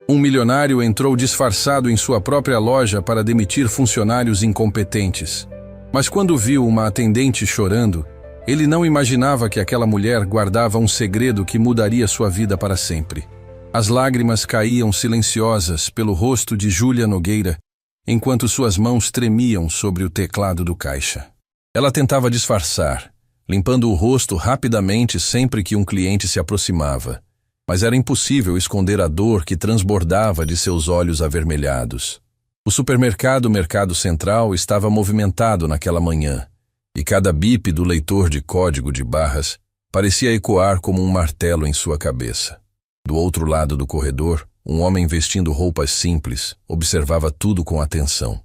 Um milionário entrou disfarçado em sua própria loja para demitir funcionários incompetentes. Mas quando viu uma atendente chorando, ele não imaginava que aquela mulher guardava um segredo que mudaria sua vida para sempre. As lágrimas caíam silenciosas pelo rosto de Júlia Nogueira, enquanto suas mãos tremiam sobre o teclado do caixa. Ela tentava disfarçar, limpando o rosto rapidamente sempre que um cliente se aproximava. Mas era impossível esconder a dor que transbordava de seus olhos avermelhados. O supermercado Mercado Central estava movimentado naquela manhã, e cada bip do leitor de código de barras parecia ecoar como um martelo em sua cabeça. Do outro lado do corredor, um homem vestindo roupas simples observava tudo com atenção.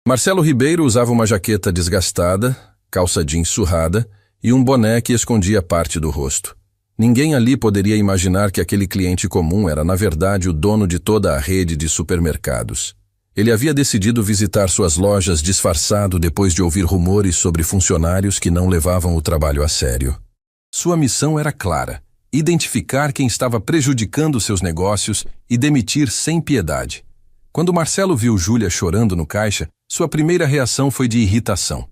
Marcelo Ribeiro usava uma jaqueta desgastada, calça jeans surrada e um boné que escondia parte do rosto. Ninguém ali poderia imaginar que aquele cliente comum era, na verdade, o dono de toda a rede de supermercados. Ele havia decidido visitar suas lojas disfarçado depois de ouvir rumores sobre funcionários que não levavam o trabalho a sério. Sua missão era clara: identificar quem estava prejudicando seus negócios e demitir sem piedade. Quando Marcelo viu Júlia chorando no caixa, sua primeira reação foi de irritação.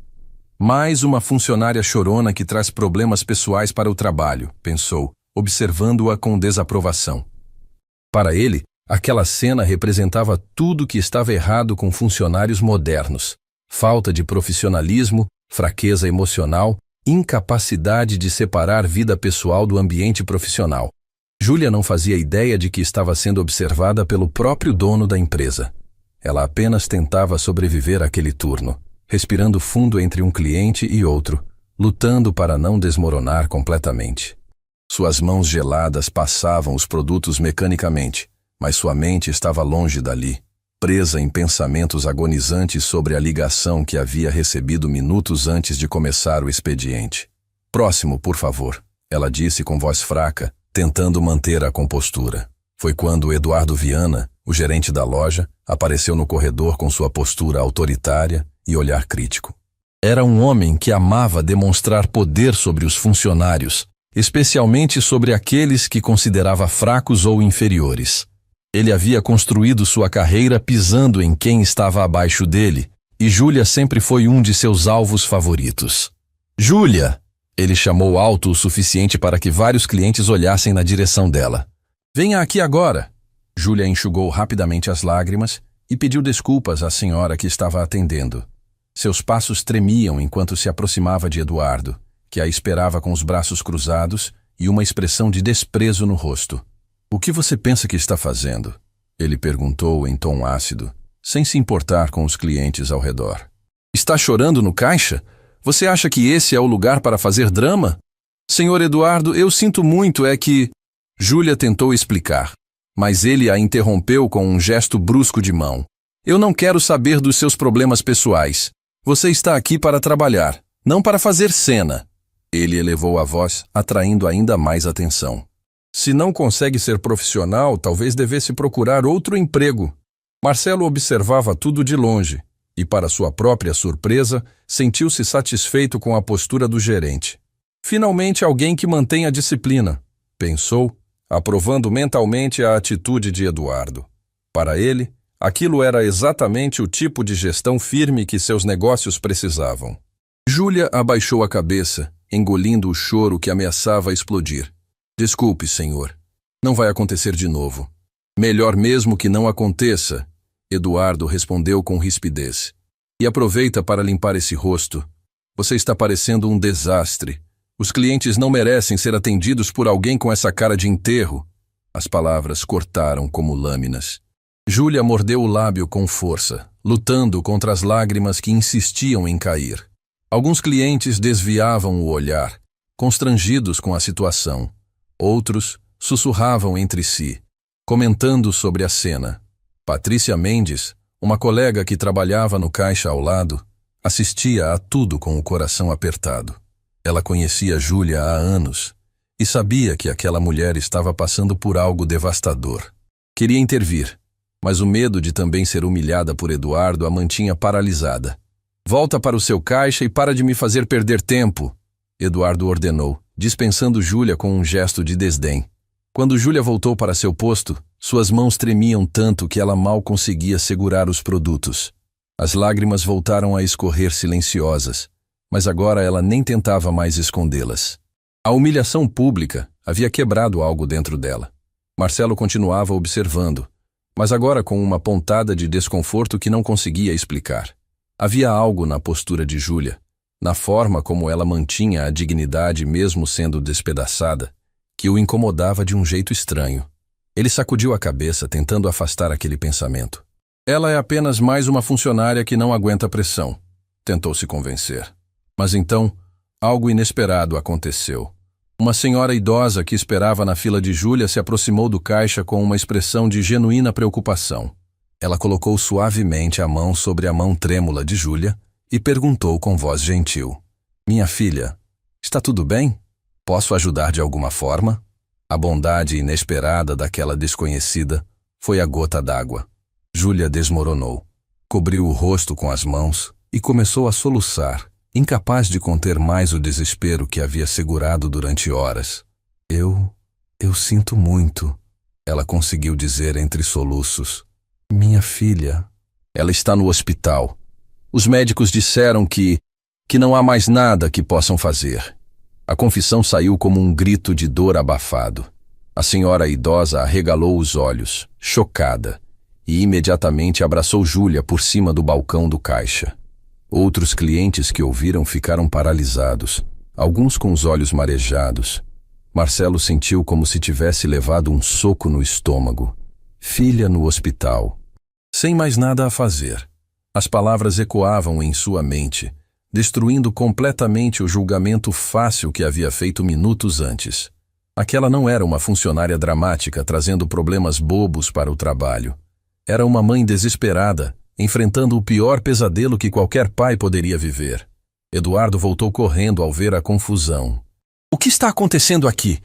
Mais uma funcionária chorona que traz problemas pessoais para o trabalho, pensou, observando-a com desaprovação. Para ele, aquela cena representava tudo que estava errado com funcionários modernos: falta de profissionalismo, fraqueza emocional, incapacidade de separar vida pessoal do ambiente profissional. Júlia não fazia ideia de que estava sendo observada pelo próprio dono da empresa. Ela apenas tentava sobreviver àquele turno, respirando fundo entre um cliente e outro, lutando para não desmoronar completamente. Suas mãos geladas passavam os produtos mecanicamente, mas sua mente estava longe dali, presa em pensamentos agonizantes sobre a ligação que havia recebido minutos antes de começar o expediente. "Próximo, por favor", ela disse com voz fraca, tentando manter a compostura. Foi quando Eduardo Viana, o gerente da loja, apareceu no corredor com sua postura autoritária e olhar crítico. Era um homem que amava demonstrar poder sobre os funcionários, especialmente sobre aqueles que considerava fracos ou inferiores. Ele havia construído sua carreira pisando em quem estava abaixo dele, e Júlia sempre foi um de seus alvos favoritos. "Júlia!" Ele chamou alto o suficiente para que vários clientes olhassem na direção dela. "Venha aqui agora!" Júlia enxugou rapidamente as lágrimas e pediu desculpas à senhora que estava atendendo. Seus passos tremiam enquanto se aproximava de Eduardo, que a esperava com os braços cruzados e uma expressão de desprezo no rosto. "O que você pensa que está fazendo?" ele perguntou em tom ácido, sem se importar com os clientes ao redor. "Está chorando no caixa? Você acha que esse é o lugar para fazer drama?" "Senhor Eduardo, eu sinto muito, é que..." Júlia tentou explicar, mas ele a interrompeu com um gesto brusco de mão. "Eu não quero saber dos seus problemas pessoais. Você está aqui para trabalhar, não para fazer cena." Ele elevou a voz, atraindo ainda mais atenção. "Se não consegue ser profissional, talvez devesse procurar outro emprego." Marcelo observava tudo de longe e, para sua própria surpresa, sentiu-se satisfeito com a postura do gerente. "Finalmente alguém que mantém a disciplina", pensou, aprovando mentalmente a atitude de Eduardo. Para ele, aquilo era exatamente o tipo de gestão firme que seus negócios precisavam. Júlia abaixou a cabeça, engolindo o choro que ameaçava explodir. "Desculpe, senhor. Não vai acontecer de novo." "Melhor mesmo que não aconteça", Eduardo respondeu com rispidez. "E aproveita para limpar esse rosto. Você está parecendo um desastre. Os clientes não merecem ser atendidos por alguém com essa cara de enterro." As palavras cortaram como lâminas. Júlia mordeu o lábio com força, lutando contra as lágrimas que insistiam em cair. Alguns clientes desviavam o olhar, constrangidos com a situação. Outros sussurravam entre si, comentando sobre a cena. Patrícia Mendes, uma colega que trabalhava no caixa ao lado, assistia a tudo com o coração apertado. Ela conhecia Júlia há anos e sabia que aquela mulher estava passando por algo devastador. Queria intervir, mas o medo de também ser humilhada por Eduardo a mantinha paralisada. "Volta para o seu caixa e para de me fazer perder tempo", Eduardo ordenou, dispensando Júlia com um gesto de desdém. Quando Júlia voltou para seu posto, suas mãos tremiam tanto que ela mal conseguia segurar os produtos. As lágrimas voltaram a escorrer silenciosas, mas agora ela nem tentava mais escondê-las. A humilhação pública havia quebrado algo dentro dela. Marcelo continuava observando, mas agora com uma pontada de desconforto que não conseguia explicar. Havia algo na postura de Júlia, na forma como ela mantinha a dignidade mesmo sendo despedaçada, que o incomodava de um jeito estranho. Ele sacudiu a cabeça tentando afastar aquele pensamento. Ela é apenas mais uma funcionária que não aguenta pressão, tentou se convencer. Mas então, algo inesperado aconteceu. Uma senhora idosa que esperava na fila de Júlia se aproximou do caixa com uma expressão de genuína preocupação. Ela colocou suavemente a mão sobre a mão trêmula de Júlia e perguntou com voz gentil: "Minha filha, está tudo bem? Posso ajudar de alguma forma?" A bondade inesperada daquela desconhecida foi a gota d'água. Júlia desmoronou, cobriu o rosto com as mãos e começou a soluçar, incapaz de conter mais o desespero que havia segurado durante horas. Eu sinto muito, ela conseguiu dizer entre soluços. Minha filha, ela está no hospital. Os médicos disseram que não há mais nada que possam fazer. A confissão saiu como um grito de dor abafado. A senhora idosa arregalou os olhos, chocada, e imediatamente abraçou Júlia por cima do balcão do caixa. Outros clientes que ouviram ficaram paralisados, alguns com os olhos marejados. Marcelo sentiu como se tivesse levado um soco no estômago. Filha no hospital. Sem mais nada a fazer. As palavras ecoavam em sua mente, destruindo completamente o julgamento fácil que havia feito minutos antes. Aquela não era uma funcionária dramática trazendo problemas bobos para o trabalho. Era uma mãe desesperada, enfrentando o pior pesadelo que qualquer pai poderia viver. Eduardo voltou correndo ao ver a confusão. O que está acontecendo aqui?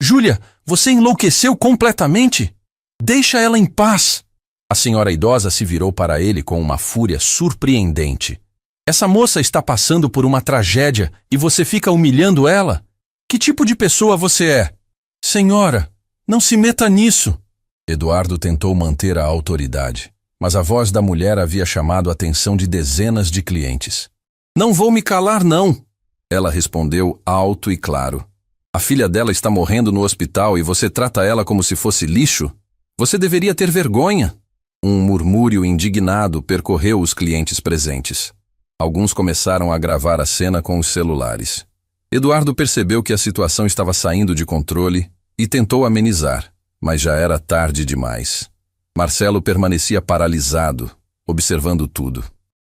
Júlia, você enlouqueceu completamente? Deixa ela em paz! A senhora idosa se virou para ele com uma fúria surpreendente. Essa moça está passando por uma tragédia e você fica humilhando ela? Que tipo de pessoa você é? Senhora, não se meta nisso! Eduardo tentou manter a autoridade, mas a voz da mulher havia chamado a atenção de dezenas de clientes. Não vou me calar, não! Ela respondeu alto e claro. A filha dela está morrendo no hospital e você trata ela como se fosse lixo? Você deveria ter vergonha! Um murmúrio indignado percorreu os clientes presentes. Alguns começaram a gravar a cena com os celulares. Eduardo percebeu que a situação estava saindo de controle e tentou amenizar, mas já era tarde demais. Marcelo permanecia paralisado, observando tudo.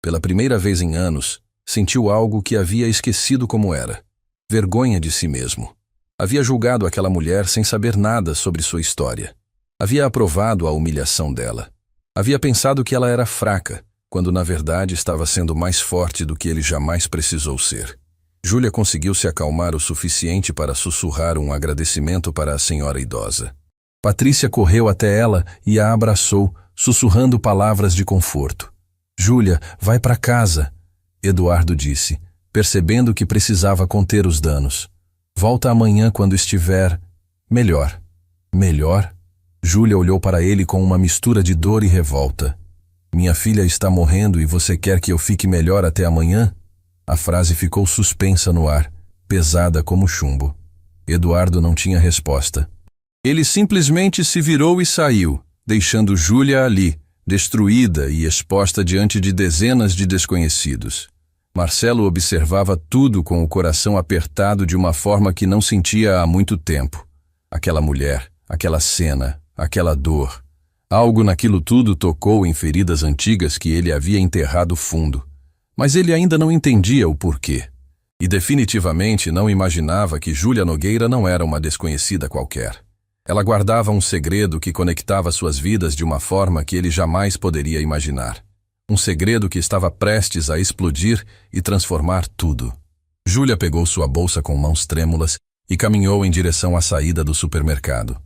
Pela primeira vez em anos, sentiu algo que havia esquecido como era. Vergonha de si mesmo. Havia julgado aquela mulher sem saber nada sobre sua história. Havia aprovado a humilhação dela. Havia pensado que ela era fraca, quando na verdade estava sendo mais forte do que ele jamais precisou ser. Júlia conseguiu se acalmar o suficiente para sussurrar um agradecimento para a senhora idosa. Patrícia correu até ela e a abraçou, sussurrando palavras de conforto. Júlia, vai para casa, Eduardo disse, percebendo que precisava conter os danos. Volta amanhã quando estiver melhor. Melhor? Júlia olhou para ele com uma mistura de dor e revolta. Minha filha está morrendo e você quer que eu fique melhor até amanhã? A frase ficou suspensa no ar, pesada como chumbo. Eduardo não tinha resposta. Ele simplesmente se virou e saiu, deixando Júlia ali, destruída e exposta diante de dezenas de desconhecidos. Marcelo observava tudo com o coração apertado de uma forma que não sentia há muito tempo. Aquela mulher, aquela cena, aquela dor. Algo naquilo tudo tocou em feridas antigas que ele havia enterrado fundo. Mas ele ainda não entendia o porquê. E definitivamente não imaginava que Júlia Nogueira não era uma desconhecida qualquer. Ela guardava um segredo que conectava suas vidas de uma forma que ele jamais poderia imaginar. Um segredo que estava prestes a explodir e transformar tudo. Júlia pegou sua bolsa com mãos trêmulas e caminhou em direção à saída do supermercado.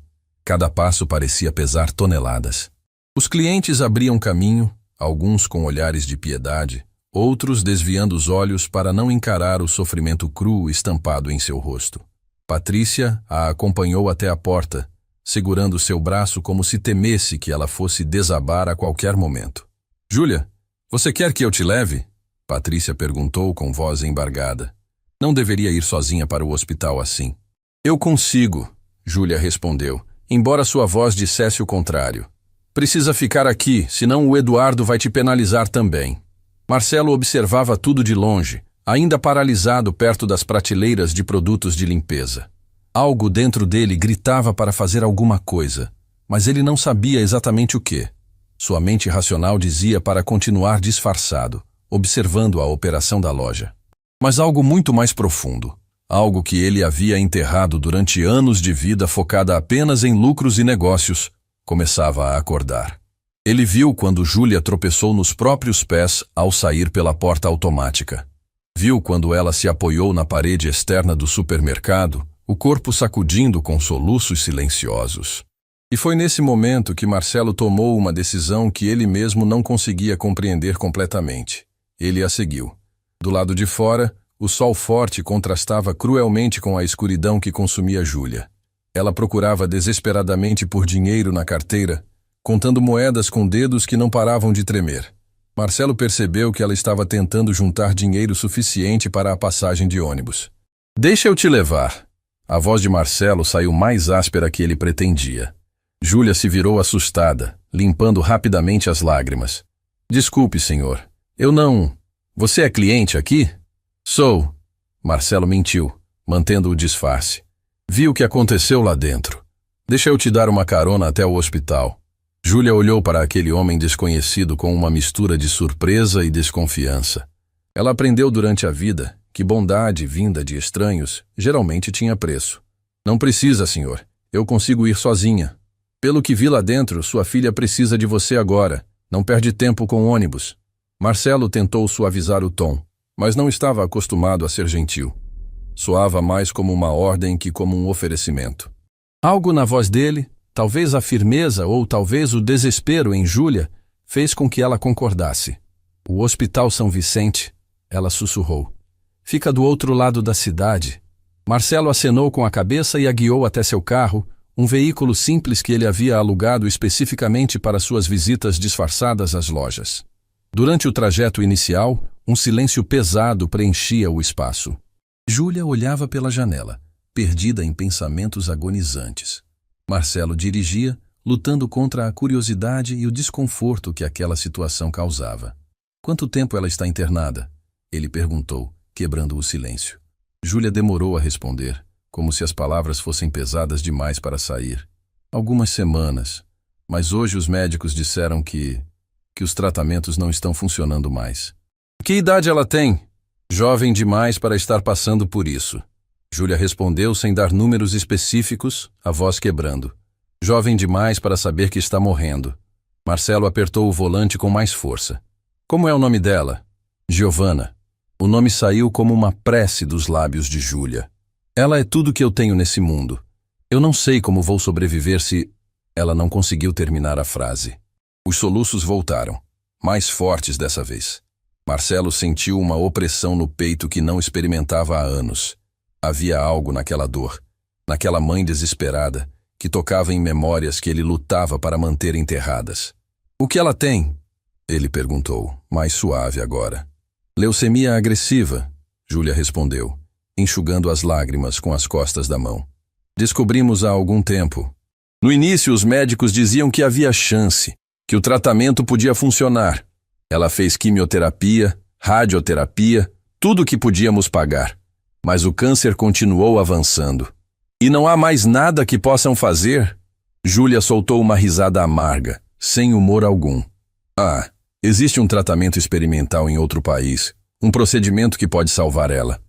Cada passo parecia pesar toneladas. Os clientes abriam caminho, alguns com olhares de piedade, outros desviando os olhos para não encarar o sofrimento cru estampado em seu rosto. Patrícia a acompanhou até a porta, segurando seu braço como se temesse que ela fosse desabar a qualquer momento. Júlia, você quer que eu te leve? Patrícia perguntou com voz embargada. Não deveria ir sozinha para o hospital assim. Eu consigo, Júlia respondeu, embora sua voz dissesse o contrário. Precisa ficar aqui, senão o Eduardo vai te penalizar também. Marcelo observava tudo de longe, ainda paralisado perto das prateleiras de produtos de limpeza. Algo dentro dele gritava para fazer alguma coisa, mas ele não sabia exatamente o que. Sua mente racional dizia para continuar disfarçado, observando a operação da loja. Mas algo muito mais profundo, algo que ele havia enterrado durante anos de vida focada apenas em lucros e negócios, começava a acordar. Ele viu quando Júlia tropeçou nos próprios pés ao sair pela porta automática. Viu quando ela se apoiou na parede externa do supermercado, o corpo sacudindo com soluços silenciosos. E foi nesse momento que Marcelo tomou uma decisão que ele mesmo não conseguia compreender completamente. Ele a seguiu. Do lado de fora, o sol forte contrastava cruelmente com a escuridão que consumia Júlia. Ela procurava desesperadamente por dinheiro na carteira, contando moedas com dedos que não paravam de tremer. Marcelo percebeu que ela estava tentando juntar dinheiro suficiente para a passagem de ônibus. Deixa eu te levar. A voz de Marcelo saiu mais áspera que ele pretendia. Júlia se virou assustada, limpando rapidamente as lágrimas. Desculpe, senhor. Eu não... Você é cliente aqui? Sou. Marcelo mentiu, mantendo o disfarce. Vi o que aconteceu lá dentro. Deixa eu te dar uma carona até o hospital. Júlia olhou para aquele homem desconhecido com uma mistura de surpresa e desconfiança. Ela aprendeu durante a vida que bondade vinda de estranhos geralmente tinha preço. Não precisa, senhor. Eu consigo ir sozinha. Pelo que vi lá dentro, sua filha precisa de você agora. Não perde tempo com ônibus. Marcelo tentou suavizar o tom, mas não estava acostumado a ser gentil. Soava mais como uma ordem que como um oferecimento. Algo na voz dele, talvez a firmeza ou talvez o desespero em Júlia, fez com que ela concordasse. O Hospital São Vicente, ela sussurrou. Fica do outro lado da cidade. Marcelo acenou com a cabeça e a guiou até seu carro, um veículo simples que ele havia alugado especificamente para suas visitas disfarçadas às lojas. Durante o trajeto inicial, um silêncio pesado preenchia o espaço. Júlia olhava pela janela, perdida em pensamentos agonizantes. Marcelo dirigia, lutando contra a curiosidade e o desconforto que aquela situação causava. Quanto tempo ela está internada? Ele perguntou, quebrando o silêncio. Júlia demorou a responder, como se as palavras fossem pesadas demais para sair. Algumas semanas, mas hoje os médicos disseram que os tratamentos não estão funcionando mais. Que idade ela tem? Jovem demais para estar passando por isso. Júlia respondeu sem dar números específicos, a voz quebrando. Jovem demais para saber que está morrendo. Marcelo apertou o volante com mais força. Como é o nome dela? Giovana. O nome saiu como uma prece dos lábios de Júlia. Ela é tudo que eu tenho nesse mundo. Eu não sei como vou sobreviver se... Ela não conseguiu terminar a frase. Os soluços voltaram, mais fortes dessa vez. Marcelo sentiu uma opressão no peito que não experimentava há anos. Havia algo naquela dor, naquela mãe desesperada, que tocava em memórias que ele lutava para manter enterradas. O que ela tem? Ele perguntou, mais suave agora. Leucemia agressiva, Júlia respondeu, enxugando as lágrimas com as costas da mão. Descobrimos há algum tempo. No início, os médicos diziam que havia chance, que o tratamento podia funcionar. Ela fez quimioterapia, radioterapia, tudo o que podíamos pagar. Mas o câncer continuou avançando. E não há mais nada que possam fazer? Júlia soltou uma risada amarga, sem humor algum. Ah, existe um tratamento experimental em outro país, um procedimento que pode salvar ela.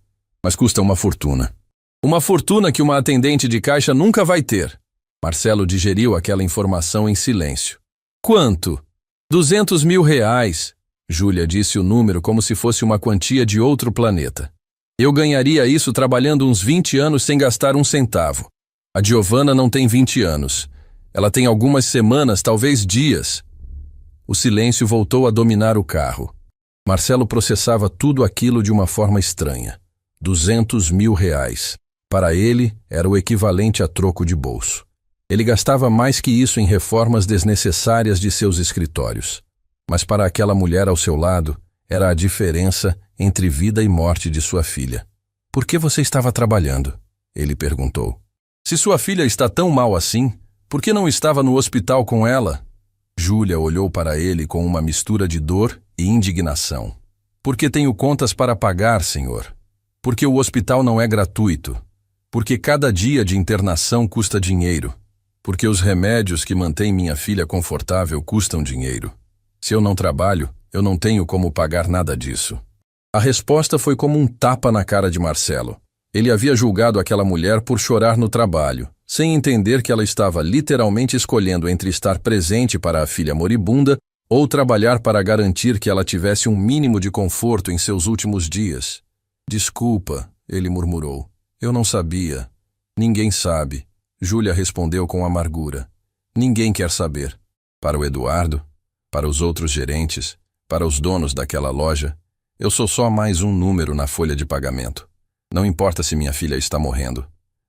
Mas custa uma fortuna. Uma fortuna que uma atendente de caixa nunca vai ter. Marcelo digeriu aquela informação em silêncio. Quanto? 200 mil reais. Júlia disse o número como se fosse uma quantia de outro planeta. Eu ganharia isso trabalhando uns 20 anos sem gastar um centavo. A Giovana não tem 20 anos. Ela tem algumas semanas, talvez dias. O silêncio voltou a dominar o carro. Marcelo processava tudo aquilo de uma forma estranha. 200 mil reais. Para ele, era o equivalente a troco de bolso. Ele gastava mais que isso em reformas desnecessárias de seus escritórios. Mas para aquela mulher ao seu lado, era a diferença entre vida e morte de sua filha. Por que você estava trabalhando? Ele perguntou. Se sua filha está tão mal assim, por que não estava no hospital com ela? Júlia olhou para ele com uma mistura de dor e indignação. Porque tenho contas para pagar, senhor. Porque o hospital não é gratuito. Porque cada dia de internação custa dinheiro. Porque os remédios que mantêm minha filha confortável custam dinheiro. Se eu não trabalho, eu não tenho como pagar nada disso. A resposta foi como um tapa na cara de Marcelo. Ele havia julgado aquela mulher por chorar no trabalho, sem entender que ela estava literalmente escolhendo entre estar presente para a filha moribunda ou trabalhar para garantir que ela tivesse um mínimo de conforto em seus últimos dias. Desculpa, ele murmurou. Eu não sabia. Ninguém sabe. Júlia respondeu com amargura. Ninguém quer saber. Para o Eduardo, para os outros gerentes, para os donos daquela loja, eu sou só mais um número na folha de pagamento. Não importa se minha filha está morrendo.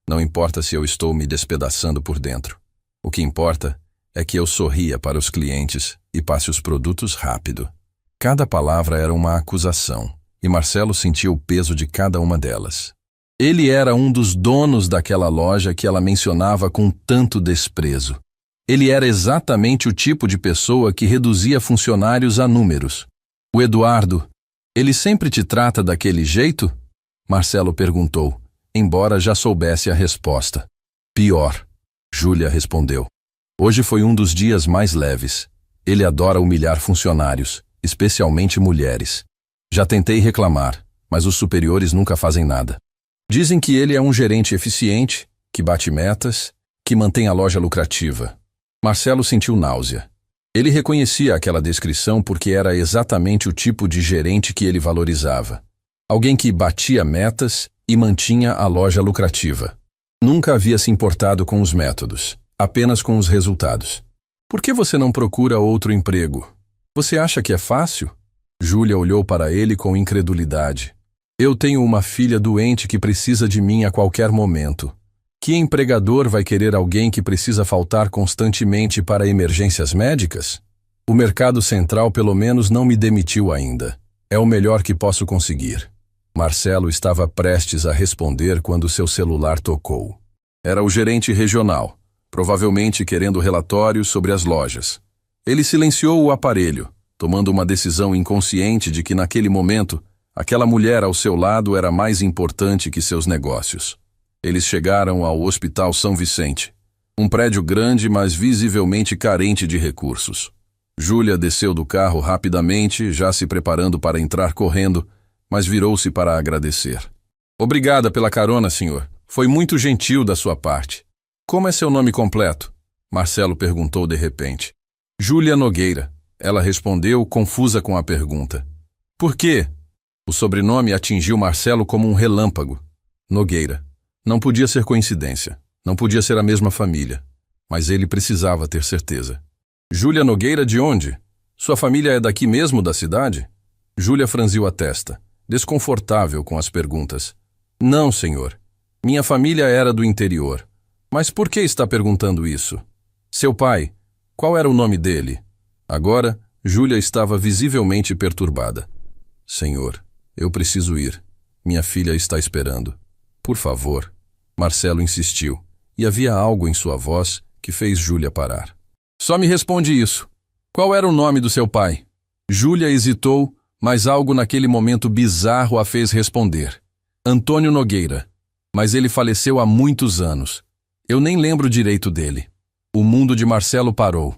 Não importa se eu estou me despedaçando por dentro. O que importa é que eu sorria para os clientes e passe os produtos rápido. Cada palavra era uma acusação, e Marcelo sentia o peso de cada uma delas. Ele era um dos donos daquela loja que ela mencionava com tanto desprezo. Ele era exatamente o tipo de pessoa que reduzia funcionários a números. O Eduardo, ele sempre te trata daquele jeito? Marcelo perguntou, embora já soubesse a resposta. Pior, Júlia respondeu. Hoje foi um dos dias mais leves. Ele adora humilhar funcionários, especialmente mulheres. Já tentei reclamar, mas os superiores nunca fazem nada. Dizem que ele é um gerente eficiente, que bate metas, que mantém a loja lucrativa. Marcelo sentiu náusea. Ele reconhecia aquela descrição porque era exatamente o tipo de gerente que ele valorizava. Alguém que batia metas e mantinha a loja lucrativa. Nunca havia se importado com os métodos, apenas com os resultados. Por que você não procura outro emprego? Você acha que é fácil? Júlia olhou para ele com incredulidade. Eu tenho uma filha doente que precisa de mim a qualquer momento. Que empregador vai querer alguém que precisa faltar constantemente para emergências médicas? O Mercado Central pelo menos não me demitiu ainda. É o melhor que posso conseguir. Marcelo estava prestes a responder quando seu celular tocou. Era o gerente regional, provavelmente querendo relatórios sobre as lojas. Ele silenciou o aparelho, tomando uma decisão inconsciente de que naquele momento, aquela mulher ao seu lado era mais importante que seus negócios. Eles chegaram ao Hospital São Vicente, um prédio grande, mas visivelmente carente de recursos. Júlia desceu do carro rapidamente, já se preparando para entrar correndo, mas virou-se para agradecer. Obrigada pela carona, senhor. Foi muito gentil da sua parte. Como é seu nome completo? Marcelo perguntou de repente. Júlia Nogueira. Ela respondeu, confusa com a pergunta. Por quê? O sobrenome atingiu Marcelo como um relâmpago. Nogueira. Não podia ser coincidência. Não podia ser a mesma família. Mas ele precisava ter certeza. Júlia Nogueira de onde? Sua família é daqui mesmo da cidade? Júlia franziu a testa, desconfortável com as perguntas. Não, senhor. Minha família era do interior. Mas por que está perguntando isso? Seu pai, qual era o nome dele? Agora, Júlia estava visivelmente perturbada. Senhor, eu preciso ir. Minha filha está esperando. Por favor. Marcelo insistiu, e havia algo em sua voz que fez Júlia parar. Só me responde isso. Qual era o nome do seu pai? Júlia hesitou, mas algo naquele momento bizarro a fez responder. Antônio Nogueira. Mas ele faleceu há muitos anos. Eu nem lembro direito dele. O mundo de Marcelo parou.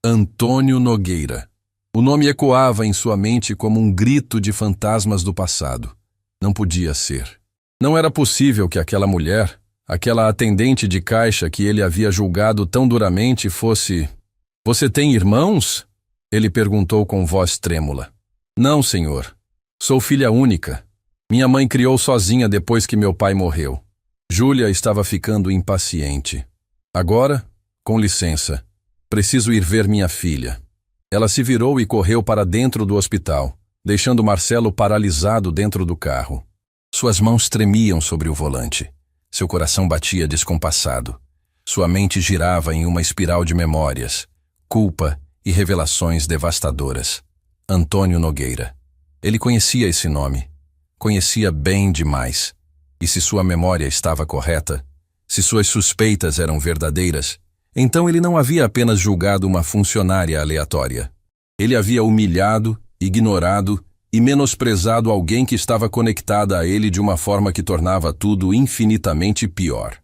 Antônio Nogueira. O nome ecoava em sua mente como um grito de fantasmas do passado. Não podia ser. Não era possível que aquela mulher, aquela atendente de caixa que ele havia julgado tão duramente fosse... Você tem irmãos? Ele perguntou com voz trêmula. Não, senhor. Sou filha única. Minha mãe criou sozinha depois que meu pai morreu. Júlia estava ficando impaciente. Agora, com licença, preciso ir ver minha filha. Ela se virou e correu para dentro do hospital, deixando Marcelo paralisado dentro do carro. Suas mãos tremiam sobre o volante. Seu coração batia descompassado. Sua mente girava em uma espiral de memórias, culpa e revelações devastadoras. Antônio Nogueira. Ele conhecia esse nome. Conhecia bem demais. E se sua memória estava correta, se suas suspeitas eram verdadeiras, então ele não havia apenas julgado uma funcionária aleatória. Ele havia humilhado, ignorado e menosprezado alguém que estava conectada a ele de uma forma que tornava tudo infinitamente pior.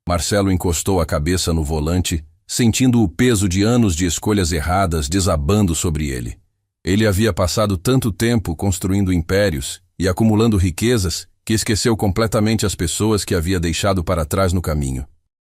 Marcelo encostou a cabeça no volante, sentindo o peso de anos de escolhas erradas desabando sobre ele. Ele havia passado tanto tempo construindo impérios e acumulando riquezas que esqueceu completamente as pessoas que havia deixado para trás no caminho.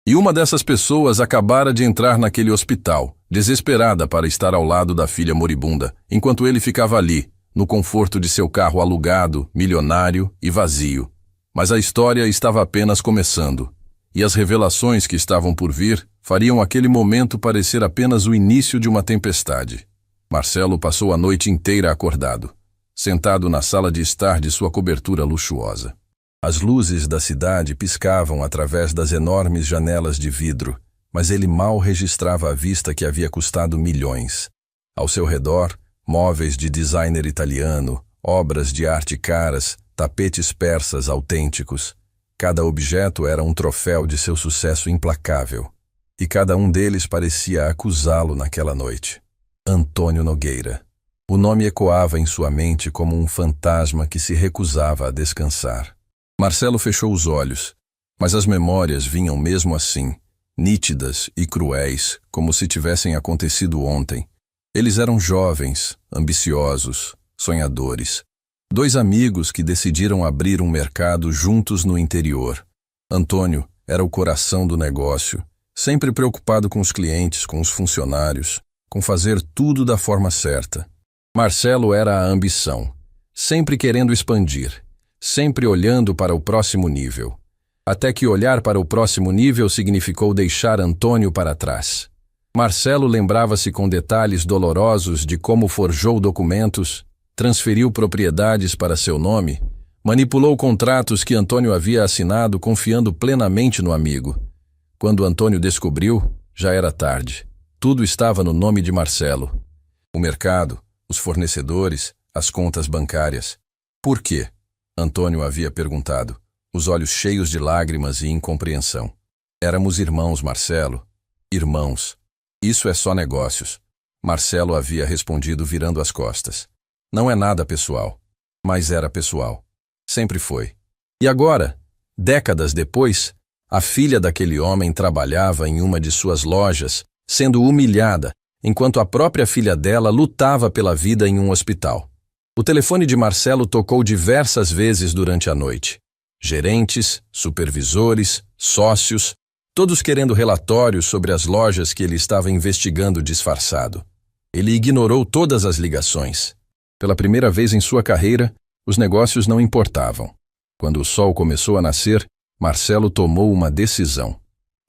E uma dessas pessoas acabara de entrar naquele hospital, desesperada para estar ao lado da filha moribunda, enquanto ele ficava ali, no conforto de seu carro alugado, milionário e vazio. Mas a história estava apenas começando, e as revelações que estavam por vir fariam aquele momento parecer apenas o início de uma tempestade. Marcelo passou a noite inteira acordado, sentado na sala de estar de sua cobertura luxuosa. As luzes da cidade piscavam através das enormes janelas de vidro, mas ele mal registrava a vista que havia custado milhões. Ao seu redor, móveis de designer italiano, obras de arte caras, tapetes persas autênticos. Cada objeto era um troféu de seu sucesso implacável. E cada um deles parecia acusá-lo naquela noite. Antônio Nogueira. O nome ecoava em sua mente como um fantasma que se recusava a descansar. Marcelo fechou os olhos, mas as memórias vinham mesmo assim, nítidas e cruéis, como se tivessem acontecido ontem. Eles eram jovens, ambiciosos, sonhadores. 2 amigos que decidiram abrir um mercado juntos no interior. Antônio era o coração do negócio, sempre preocupado com os clientes, com os funcionários, com fazer tudo da forma certa. Marcelo era a ambição, sempre querendo expandir, sempre olhando para o próximo nível. Até que olhar para o próximo nível significou deixar Antônio para trás. Marcelo lembrava-se com detalhes dolorosos de como forjou documentos, transferiu propriedades para seu nome, manipulou contratos que Antônio havia assinado confiando plenamente no amigo. Quando Antônio descobriu, já era tarde. Tudo estava no nome de Marcelo. O mercado, os fornecedores, as contas bancárias. Por quê? Antônio havia perguntado, os olhos cheios de lágrimas e incompreensão. Éramos irmãos, Marcelo. Irmãos. Isso é só negócios. Marcelo havia respondido virando as costas. Não é nada pessoal. Mas era pessoal. Sempre foi. E agora, décadas depois, a filha daquele homem trabalhava em uma de suas lojas, sendo humilhada, enquanto a própria filha dela lutava pela vida em um hospital. O telefone de Marcelo tocou diversas vezes durante a noite. Gerentes, supervisores, sócios, todos querendo relatórios sobre as lojas que ele estava investigando disfarçado. Ele ignorou todas as ligações. Pela primeira vez em sua carreira, os negócios não importavam. Quando o sol começou a nascer, Marcelo tomou uma decisão.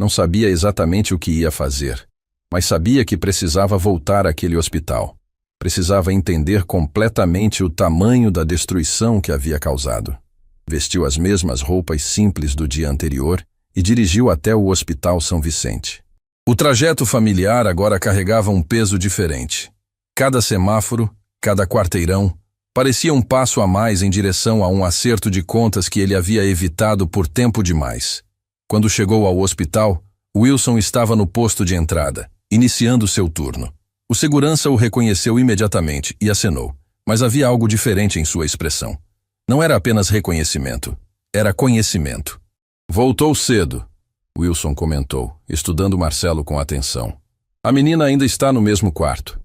Não sabia exatamente o que ia fazer, mas sabia que precisava voltar àquele hospital. Precisava entender completamente o tamanho da destruição que havia causado. Vestiu as mesmas roupas simples do dia anterior e dirigiu até o Hospital São Vicente. O trajeto familiar agora carregava um peso diferente. Cada semáforo, cada quarteirão, parecia um passo a mais em direção a um acerto de contas que ele havia evitado por tempo demais. Quando chegou ao hospital, Wilson estava no posto de entrada, iniciando seu turno. O segurança o reconheceu imediatamente e acenou, mas havia algo diferente em sua expressão. Não era apenas reconhecimento, era conhecimento. Voltou cedo, Wilson comentou, estudando Marcelo com atenção. A menina ainda está no mesmo quarto.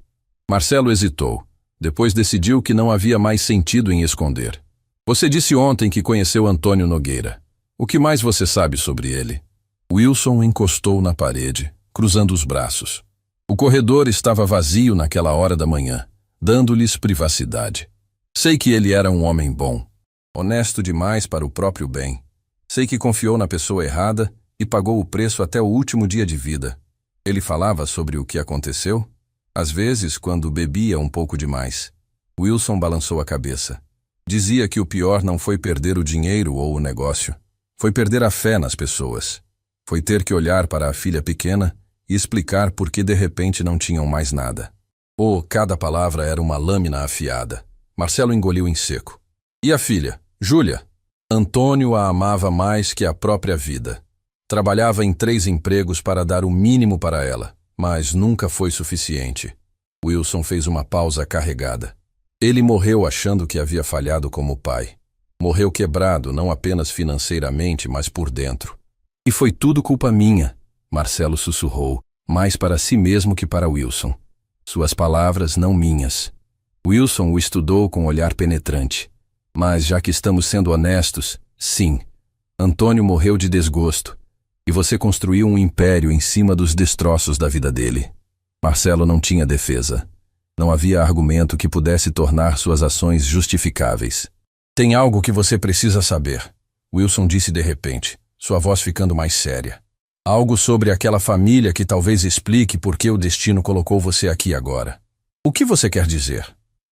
Marcelo hesitou, depois decidiu que não havia mais sentido em esconder. Você disse ontem que conheceu Antônio Nogueira. O que mais você sabe sobre ele? Wilson encostou na parede, cruzando os braços. O corredor estava vazio naquela hora da manhã, dando-lhes privacidade. Sei que ele era um homem bom, honesto demais para o próprio bem. Sei que confiou na pessoa errada e pagou o preço até o último dia de vida. Ele falava sobre o que aconteceu? Às vezes, quando bebia um pouco demais. Wilson balançou a cabeça. Dizia que o pior não foi perder o dinheiro ou o negócio. Foi perder a fé nas pessoas. Foi ter que olhar para a filha pequena e explicar por que de repente não tinham mais nada. Cada palavra era uma lâmina afiada. Marcelo engoliu em seco. E a filha, Júlia? Antônio a amava mais que a própria vida. Trabalhava em 3 empregos para dar o mínimo para ela, mas nunca foi suficiente. Wilson fez uma pausa carregada. Ele morreu achando que havia falhado como pai. Morreu quebrado, não apenas financeiramente, mas por dentro. E foi tudo culpa minha, Marcelo sussurrou, mais para si mesmo que para Wilson. Suas palavras, não minhas. Wilson o estudou com um olhar penetrante. Mas já que estamos sendo honestos, sim. Antônio morreu de desgosto. E você construiu um império em cima dos destroços da vida dele. Marcelo não tinha defesa. Não havia argumento que pudesse tornar suas ações justificáveis. Tem algo que você precisa saber, Wilson disse de repente, sua voz ficando mais séria. Algo sobre aquela família que talvez explique por que o destino colocou você aqui agora. O que você quer dizer?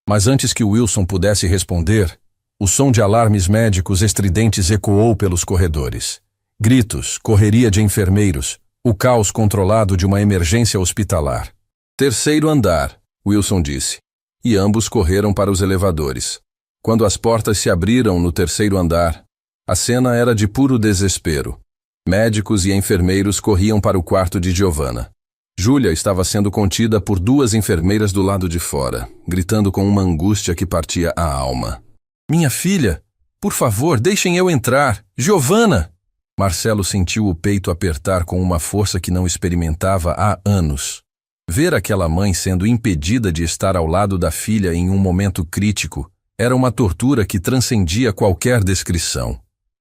Mas antes que Wilson pudesse responder, o som de alarmes médicos estridentes ecoou pelos corredores. Gritos, correria de enfermeiros, o caos controlado de uma emergência hospitalar. 3º andar, Wilson disse, e ambos correram para os elevadores. Quando as portas se abriram no 3º andar, a cena era de puro desespero. Médicos e enfermeiros corriam para o quarto de Giovanna. Júlia estava sendo contida por 2 enfermeiras do lado de fora, gritando com uma angústia que partia a alma. Minha filha, por favor, deixem eu entrar. Giovanna! Marcelo sentiu o peito apertar com uma força que não experimentava há anos. Ver aquela mãe sendo impedida de estar ao lado da filha em um momento crítico era uma tortura que transcendia qualquer descrição.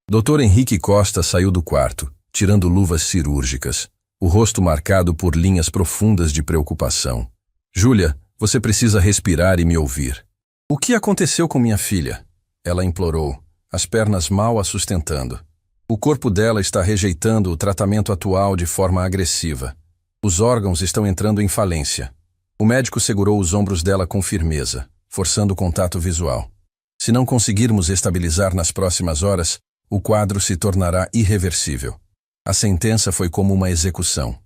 Dr. Henrique Costa saiu do quarto, tirando luvas cirúrgicas, o rosto marcado por linhas profundas de preocupação. Júlia, você precisa respirar e me ouvir. O que aconteceu com minha filha? Ela implorou, as pernas mal a sustentando. O corpo dela está rejeitando o tratamento atual de forma agressiva. Os órgãos estão entrando em falência. O médico segurou os ombros dela com firmeza, forçando o contato visual. Se não conseguirmos estabilizar nas próximas horas, o quadro se tornará irreversível. A sentença foi como uma execução.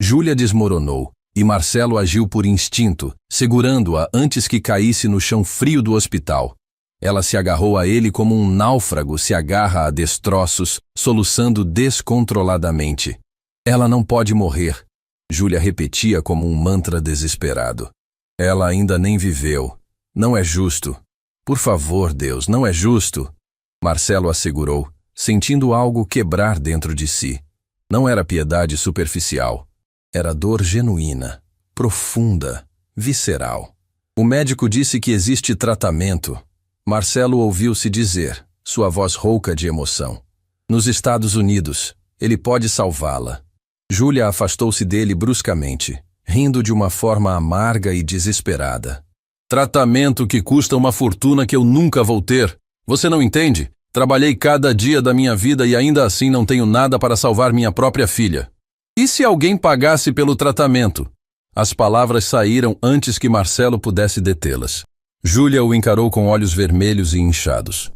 Júlia desmoronou, e Marcelo agiu por instinto, segurando-a antes que caísse no chão frio do hospital. Ela se agarrou a ele como um náufrago se agarra a destroços, soluçando descontroladamente. Ela não pode morrer, Júlia repetia como um mantra desesperado. Ela ainda nem viveu. Não é justo. Por favor, Deus, não é justo. Marcelo assegurou, sentindo algo quebrar dentro de si. Não era piedade superficial. Era dor genuína, profunda, visceral. O médico disse que existe tratamento. Marcelo ouviu-se dizer, sua voz rouca de emoção. Nos Estados Unidos, ele pode salvá-la. Júlia afastou-se dele bruscamente, rindo de uma forma amarga e desesperada. Tratamento que custa uma fortuna que eu nunca vou ter. Você não entende? Trabalhei cada dia da minha vida e ainda assim não tenho nada para salvar minha própria filha. E se alguém pagasse pelo tratamento? As palavras saíram antes que Marcelo pudesse detê-las. Júlia o encarou com olhos vermelhos e inchados.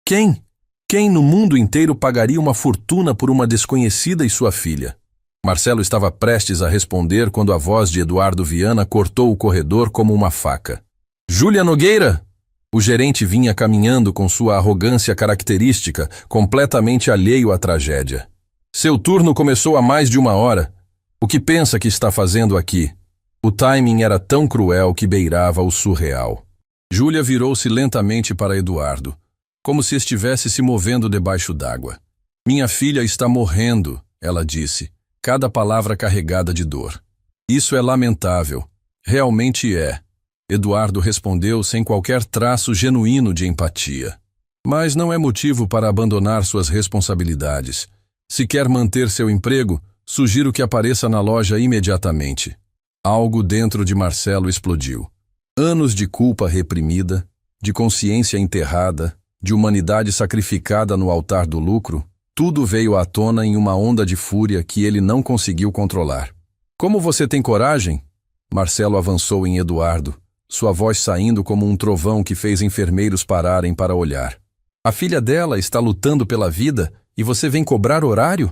Quem? Quem no mundo inteiro pagaria uma fortuna por uma desconhecida e sua filha? Marcelo estava prestes a responder quando a voz de Eduardo Viana cortou o corredor como uma faca. Júlia Nogueira! O gerente vinha caminhando com sua arrogância característica, completamente alheio à tragédia. Seu turno começou há mais de 1 hora. O que pensa que está fazendo aqui? O timing era tão cruel que beirava o surreal. Júlia virou-se lentamente para Eduardo, como se estivesse se movendo debaixo d'água. Minha filha está morrendo, ela disse, cada palavra carregada de dor. Isso é lamentável. Realmente é. Eduardo respondeu sem qualquer traço genuíno de empatia. Mas não é motivo para abandonar suas responsabilidades. Se quer manter seu emprego, sugiro que apareça na loja imediatamente. Algo dentro de Marcelo explodiu. Anos de culpa reprimida, de consciência enterrada, de humanidade sacrificada no altar do lucro, tudo veio à tona em uma onda de fúria que ele não conseguiu controlar. Como você tem coragem? Marcelo avançou em Eduardo, sua voz saindo como um trovão que fez enfermeiros pararem para olhar. A filha dela está lutando pela vida e você vem cobrar horário?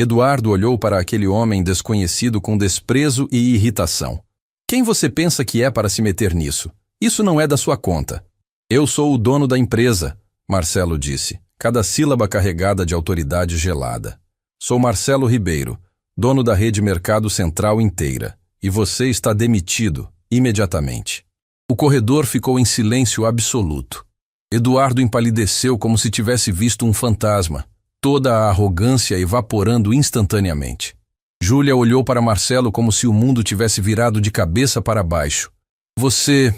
Eduardo olhou para aquele homem desconhecido com desprezo e irritação. Quem você pensa que é para se meter nisso? Isso não é da sua conta. Eu sou o dono da empresa, Marcelo disse, cada sílaba carregada de autoridade gelada. Sou Marcelo Ribeiro, dono da rede Mercado Central inteira, e você está demitido, imediatamente. O corredor ficou em silêncio absoluto. Eduardo empalideceu como se tivesse visto um fantasma, toda a arrogância evaporando instantaneamente. Júlia olhou para Marcelo como se o mundo tivesse virado de cabeça para baixo. Você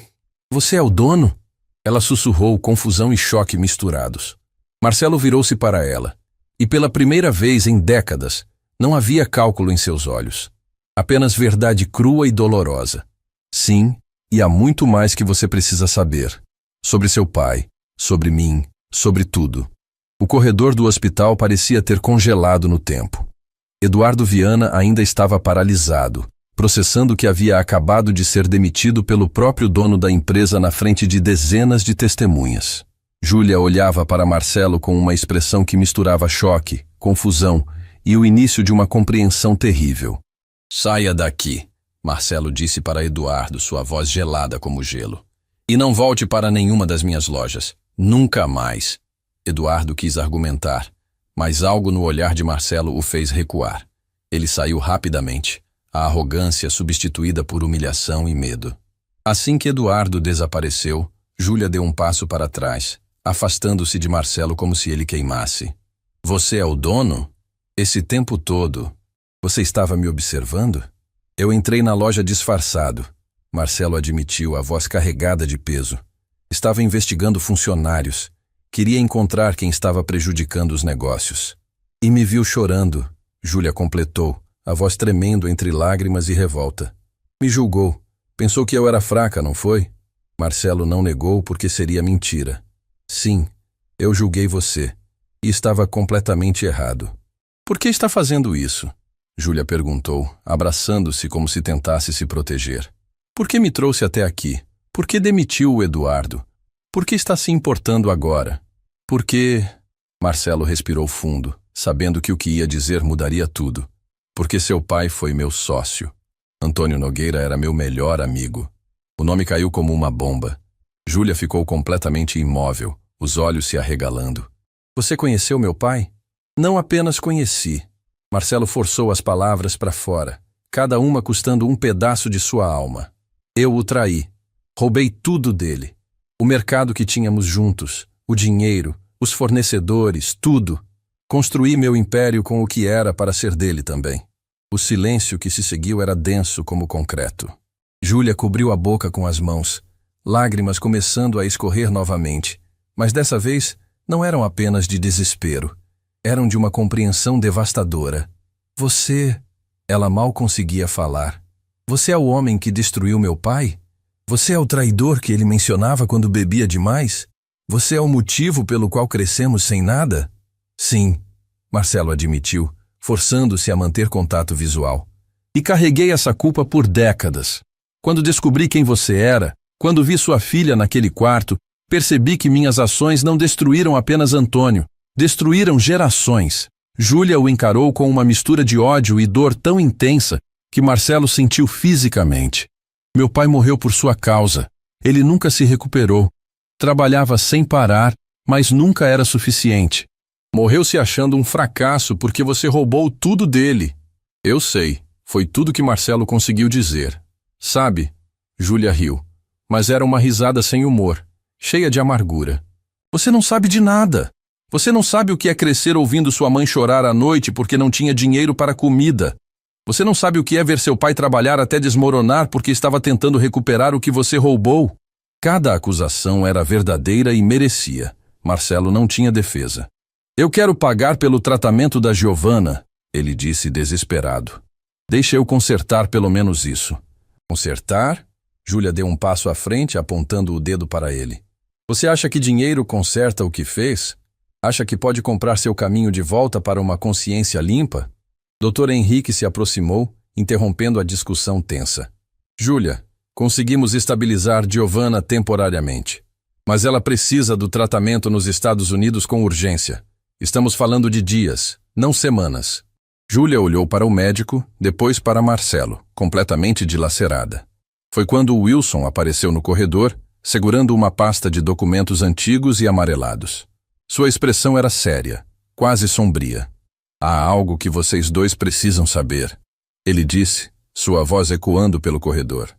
é o dono? Ela sussurrou, confusão e choque misturados. Marcelo virou-se para ela, e pela primeira vez em décadas, não havia cálculo em seus olhos. Apenas verdade crua e dolorosa. Sim, e há muito mais que você precisa saber. Sobre seu pai, sobre mim, sobre tudo. O corredor do hospital parecia ter congelado no tempo. Eduardo Viana ainda estava paralisado, processando que havia acabado de ser demitido pelo próprio dono da empresa na frente de dezenas de testemunhas. Júlia olhava para Marcelo com uma expressão que misturava choque, confusão e o início de uma compreensão terrível. Saia daqui, Marcelo disse para Eduardo, sua voz gelada como gelo. E não volte para nenhuma das minhas lojas. Nunca mais. Eduardo quis argumentar, mas algo no olhar de Marcelo o fez recuar. Ele saiu rapidamente, a arrogância substituída por humilhação e medo. Assim que Eduardo desapareceu, Júlia deu um passo para trás, afastando-se de Marcelo como se ele queimasse. Você é o dono? Esse tempo todo, você estava me observando? Eu entrei na loja disfarçado. Marcelo admitiu, a voz carregada de peso. Estava investigando funcionários. Queria encontrar quem estava prejudicando os negócios. E me viu chorando, Júlia completou, a voz tremendo entre lágrimas e revolta. Me julgou. Pensou que eu era fraca, não foi? Marcelo não negou porque seria mentira. Sim, eu julguei você. E estava completamente errado. Por que está fazendo isso? Júlia perguntou, abraçando-se como se tentasse se proteger. Por que me trouxe até aqui? Por que demitiu o Eduardo? Por que está se importando agora? Por que... Marcelo respirou fundo, sabendo que o que ia dizer mudaria tudo. Porque seu pai foi meu sócio. Antônio Nogueira era meu melhor amigo. O nome caiu como uma bomba. Júlia ficou completamente imóvel, os olhos se arregalando. Você conheceu meu pai? Não apenas conheci. Marcelo forçou as palavras para fora, cada uma custando um pedaço de sua alma. Eu o traí. Roubei tudo dele. O mercado que tínhamos juntos, o dinheiro, os fornecedores, tudo. Construí meu império com o que era para ser dele também. O silêncio que se seguiu era denso como concreto. Júlia cobriu a boca com as mãos, lágrimas começando a escorrer novamente, mas dessa vez não eram apenas de desespero. Eram de uma compreensão devastadora. Você... Ela mal conseguia falar. Você é o homem que destruiu meu pai? Você é o traidor que ele mencionava quando bebia demais? Você é o motivo pelo qual crescemos sem nada? Sim, Marcelo admitiu, forçando-se a manter contato visual. E carreguei essa culpa por décadas. Quando descobri quem você era, quando vi sua filha naquele quarto, percebi que minhas ações não destruíram apenas Antônio, destruíram gerações. Júlia o encarou com uma mistura de ódio e dor tão intensa que Marcelo sentiu fisicamente. Meu pai morreu por sua causa. Ele nunca se recuperou. Trabalhava sem parar, mas nunca era suficiente. Morreu se achando um fracasso porque você roubou tudo dele. Eu sei, foi tudo que Marcelo conseguiu dizer. Sabe? Júlia riu, mas era uma risada sem humor, cheia de amargura. Você não sabe de nada. Você não sabe o que é crescer ouvindo sua mãe chorar à noite porque não tinha dinheiro para comida. Você não sabe o que é ver seu pai trabalhar até desmoronar porque estava tentando recuperar o que você roubou. Cada acusação era verdadeira e merecia. Marcelo não tinha defesa. Eu quero pagar pelo tratamento da Giovana, ele disse desesperado. Deixa eu consertar pelo menos isso. Consertar? Júlia deu um passo à frente, apontando o dedo para ele. Você acha que dinheiro conserta o que fez? Acha que pode comprar seu caminho de volta para uma consciência limpa? Dr. Henrique se aproximou, interrompendo a discussão tensa. Júlia, conseguimos estabilizar Giovana temporariamente. Mas ela precisa do tratamento nos Estados Unidos com urgência. Estamos falando de dias, não semanas. Júlia olhou para o médico, depois para Marcelo, completamente dilacerada. Foi quando Wilson apareceu no corredor, segurando uma pasta de documentos antigos e amarelados. Sua expressão era séria, quase sombria. Há algo que vocês dois precisam saber, ele disse, sua voz ecoando pelo corredor.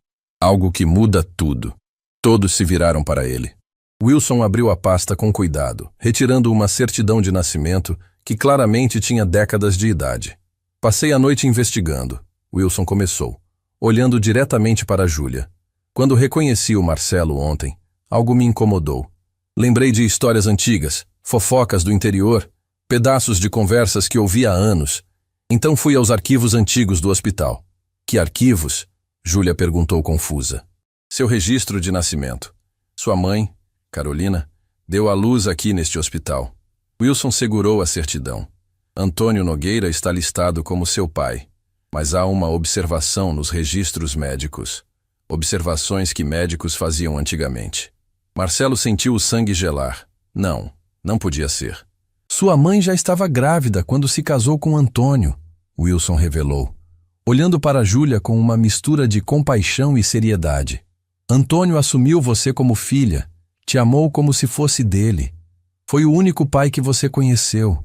Algo que muda tudo. Todos se viraram para ele. Wilson abriu a pasta com cuidado, retirando uma certidão de nascimento que claramente tinha décadas de idade. Passei a noite investigando, Wilson começou, olhando diretamente para Júlia. Quando reconheci o Marcelo ontem, algo me incomodou. Lembrei de histórias antigas, fofocas do interior, pedaços de conversas que ouvi há anos. Então fui aos arquivos antigos do hospital. Que arquivos? Júlia perguntou confusa. Seu registro de nascimento. Sua mãe, Carolina, deu à luz aqui neste hospital. Wilson segurou a certidão. Antônio Nogueira está listado como seu pai, mas há uma observação nos registros médicos. Observações que médicos faziam antigamente. Marcelo sentiu o sangue gelar. Não podia ser. Sua mãe já estava grávida quando se casou com Antônio, Wilson revelou, olhando para Júlia com uma mistura de compaixão e seriedade. Antônio assumiu você como filha, te amou como se fosse dele. Foi o único pai que você conheceu.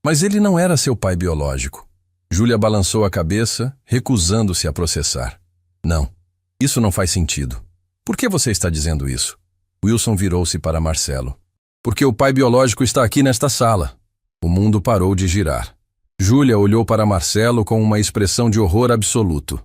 Mas ele não era seu pai biológico. Júlia balançou a cabeça, recusando-se a processar. Não, isso não faz sentido. Por que você está dizendo isso? Wilson virou-se para Marcelo. Porque o pai biológico está aqui nesta sala. O mundo parou de girar. Júlia olhou para Marcelo com uma expressão de horror absoluto.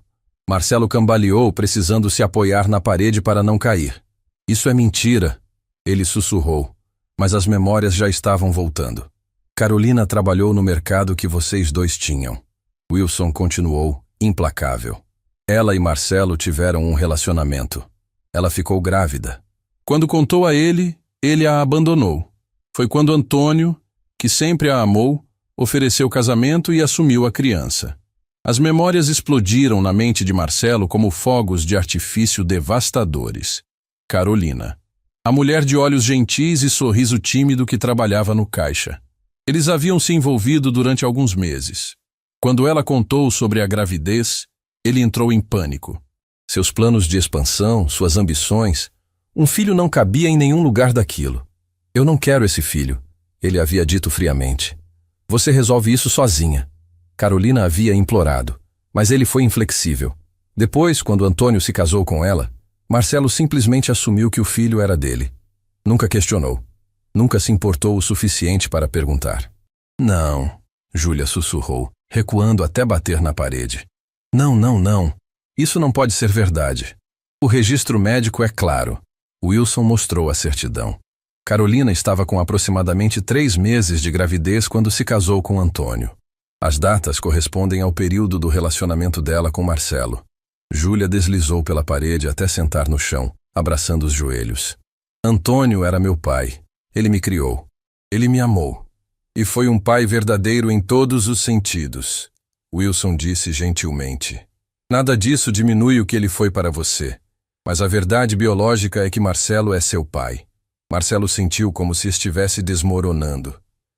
Marcelo cambaleou, precisando se apoiar na parede para não cair. Isso é mentira, ele sussurrou, mas as memórias já estavam voltando. Carolina trabalhou no mercado que vocês dois tinham. Wilson continuou, implacável. Ela e Marcelo tiveram um relacionamento. Ela ficou grávida. Quando contou a ele a abandonou. Foi quando Antônio, que sempre a amou, ofereceu casamento e assumiu a criança. As memórias explodiram na mente de Marcelo como fogos de artifício devastadores. Carolina. A mulher de olhos gentis e sorriso tímido que trabalhava no caixa. Eles haviam se envolvido durante alguns meses. Quando ela contou sobre a gravidez, ele entrou em pânico. Seus planos de expansão, suas ambições, um filho não cabia em nenhum lugar daquilo. Eu não quero esse filho, ele havia dito friamente. Você resolve isso sozinha. Carolina havia implorado, mas ele foi inflexível. Depois, quando Antônio se casou com ela, Marcelo simplesmente assumiu que o filho era dele. Nunca questionou. Nunca se importou o suficiente para perguntar. Não, Júlia sussurrou, recuando até bater na parede. Não. Isso não pode ser verdade. O registro médico é claro. Wilson mostrou a certidão. Carolina estava com aproximadamente 3 meses de gravidez quando se casou com Antônio. As datas correspondem ao período do relacionamento dela com Marcelo. Júlia deslizou pela parede até sentar no chão, abraçando os joelhos. Antônio era meu pai. Ele me criou. Ele me amou. E foi um pai verdadeiro em todos os sentidos. Wilson disse gentilmente. Nada disso diminui o que ele foi para você. Mas a verdade biológica é que Marcelo é seu pai. Marcelo sentiu como se estivesse desmoronando.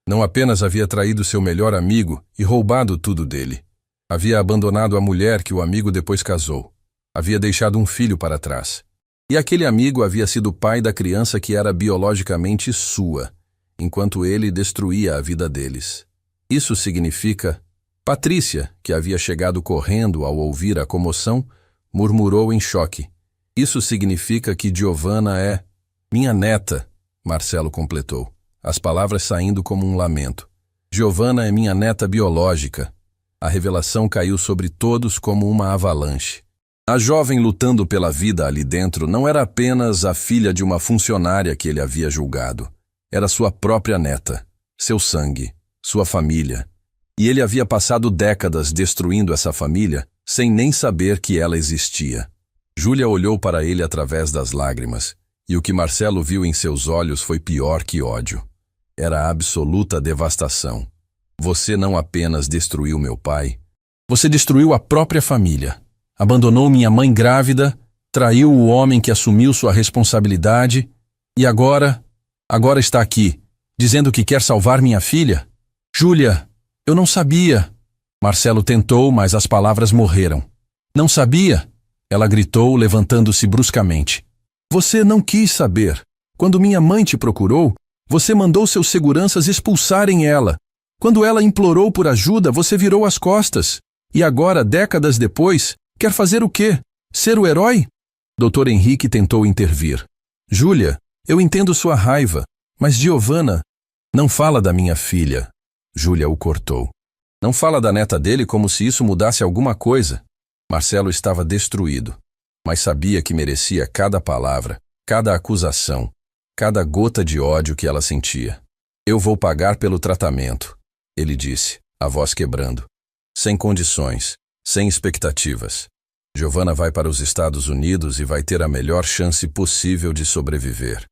Não apenas havia traído seu melhor amigo e roubado tudo dele. Havia abandonado a mulher que o amigo depois casou. Havia deixado um filho para trás. E aquele amigo havia sido o pai da criança que era biologicamente sua, enquanto ele destruía a vida deles. Isso significa... Patrícia, que havia chegado correndo ao ouvir a comoção, murmurou em choque. Isso significa que Giovanna é... Minha neta, Marcelo completou, as palavras saindo como um lamento. Giovanna é minha neta biológica. A revelação caiu sobre todos como uma avalanche. A jovem lutando pela vida ali dentro não era apenas a filha de uma funcionária que ele havia julgado. Era sua própria neta, seu sangue, sua família. E ele havia passado décadas destruindo essa família sem nem saber que ela existia. Júlia olhou para ele através das lágrimas, e o que Marcelo viu em seus olhos foi pior que ódio. Era absoluta devastação. Você não apenas destruiu meu pai, você destruiu a própria família. Abandonou minha mãe grávida, traiu o homem que assumiu sua responsabilidade e agora está aqui, dizendo que quer salvar minha filha? Júlia, eu não sabia. Marcelo tentou, mas as palavras morreram. Não sabia? Ela gritou, levantando-se bruscamente. Você não quis saber. Quando minha mãe te procurou, você mandou seus seguranças expulsarem ela. Quando ela implorou por ajuda, você virou as costas. E agora, décadas depois, quer fazer o quê? Ser o herói? Dr. Henrique tentou intervir. Júlia, eu entendo sua raiva, mas Giovanna, não fala da minha filha. Júlia o cortou. Não fala da neta dele como se isso mudasse alguma coisa. Marcelo estava destruído, mas sabia que merecia cada palavra, cada acusação, cada gota de ódio que ela sentia. Eu vou pagar pelo tratamento, ele disse, a voz quebrando. Sem condições, sem expectativas. Giovanna vai para os Estados Unidos e vai ter a melhor chance possível de sobreviver.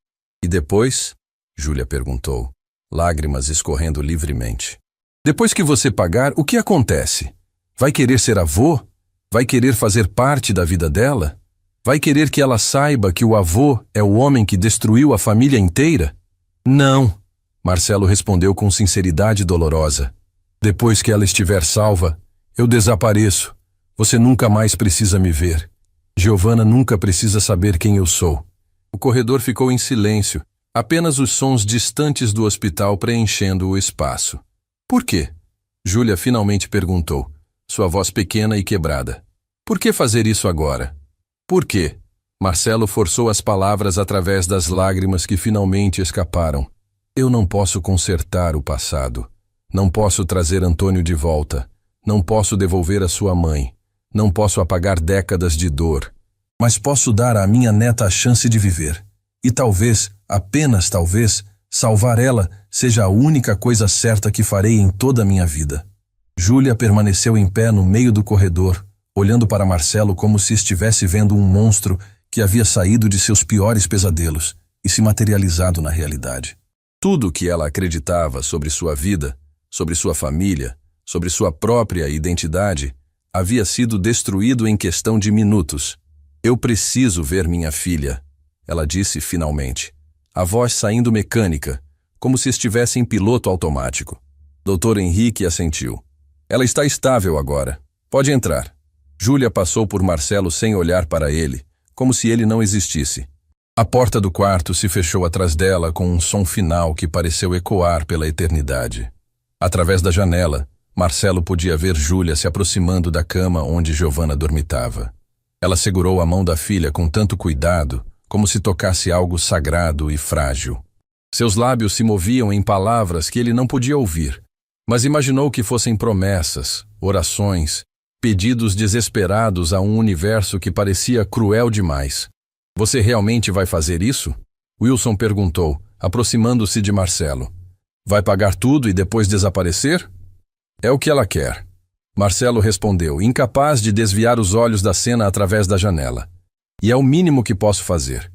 E depois? Júlia perguntou, lágrimas escorrendo livremente. Depois que você pagar, o que acontece? Vai querer ser avô? Vai querer fazer parte da vida dela? Vai querer que ela saiba que o avô é o homem que destruiu a família inteira? Não, Marcelo respondeu com sinceridade dolorosa. Depois que ela estiver salva, eu desapareço. Você nunca mais precisa me ver. Giovanna nunca precisa saber quem eu sou. O corredor ficou em silêncio, apenas os sons distantes do hospital preenchendo o espaço. Por quê? Júlia finalmente perguntou, sua voz pequena e quebrada. Por que fazer isso agora? Por quê? Marcelo forçou as palavras através das lágrimas que finalmente escaparam. Eu não posso consertar o passado. Não posso trazer Antônio de volta. Não posso devolver a sua mãe. Não posso apagar décadas de dor. Mas posso dar à minha neta a chance de viver. E talvez, apenas talvez, salvar ela seja a única coisa certa que farei em toda a minha vida. Júlia permaneceu em pé no meio do corredor, olhando para Marcelo como se estivesse vendo um monstro que havia saído de seus piores pesadelos e se materializado na realidade. Tudo o que ela acreditava sobre sua vida, sobre sua família, sobre sua própria identidade, havia sido destruído em questão de minutos. Eu preciso ver minha filha, ela disse finalmente, a voz saindo mecânica, como se estivesse em piloto automático. Dr. Henrique assentiu. Ela está estável agora. Pode entrar. Júlia passou por Marcelo sem olhar para ele, como se ele não existisse. A porta do quarto se fechou atrás dela com um som final que pareceu ecoar pela eternidade. Através da janela, Marcelo podia ver Júlia se aproximando da cama onde Giovanna dormitava. Ela segurou a mão da filha com tanto cuidado, como se tocasse algo sagrado e frágil. Seus lábios se moviam em palavras que ele não podia ouvir, mas imaginou que fossem promessas, orações, pedidos desesperados a um universo que parecia cruel demais. Você realmente vai fazer isso? Wilson perguntou, aproximando-se de Marcelo. Vai pagar tudo e depois desaparecer? É o que ela quer. Marcelo respondeu, incapaz de desviar os olhos da cena através da janela. E é o mínimo que posso fazer.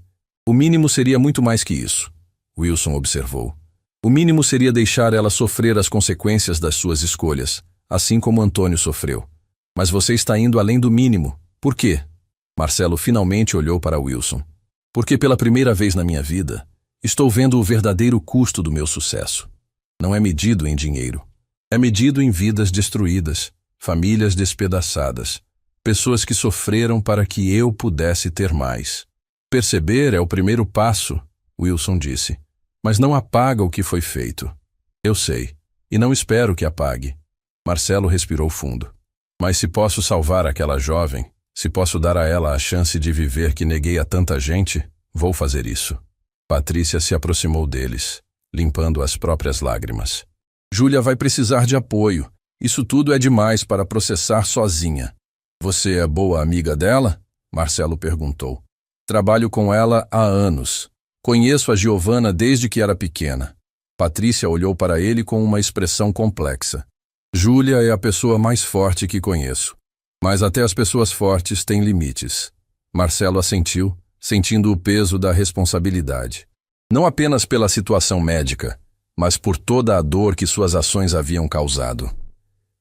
O mínimo seria muito mais que isso, Wilson observou. O mínimo seria deixar ela sofrer as consequências das suas escolhas, assim como Antônio sofreu. Mas você está indo além do mínimo. Por quê? Marcelo finalmente olhou para Wilson. Porque pela primeira vez na minha vida, estou vendo o verdadeiro custo do meu sucesso. Não é medido em dinheiro. É medido em vidas destruídas, famílias despedaçadas, pessoas que sofreram para que eu pudesse ter mais. Perceber é o primeiro passo, Wilson disse, mas não apaga o que foi feito. Eu sei, e não espero que apague. Marcelo respirou fundo. Mas se posso salvar aquela jovem, se posso dar a ela a chance de viver que neguei a tanta gente, vou fazer isso. Patrícia se aproximou deles, limpando as próprias lágrimas. Júlia vai precisar de apoio. Isso tudo é demais para processar sozinha. Você é boa amiga dela? Marcelo perguntou. Trabalho com ela há anos. Conheço a Giovanna desde que era pequena. Patrícia olhou para ele com uma expressão complexa. Júlia é a pessoa mais forte que conheço. Mas até as pessoas fortes têm limites. Marcelo assentiu, sentindo o peso da responsabilidade. Não apenas pela situação médica, mas por toda a dor que suas ações haviam causado.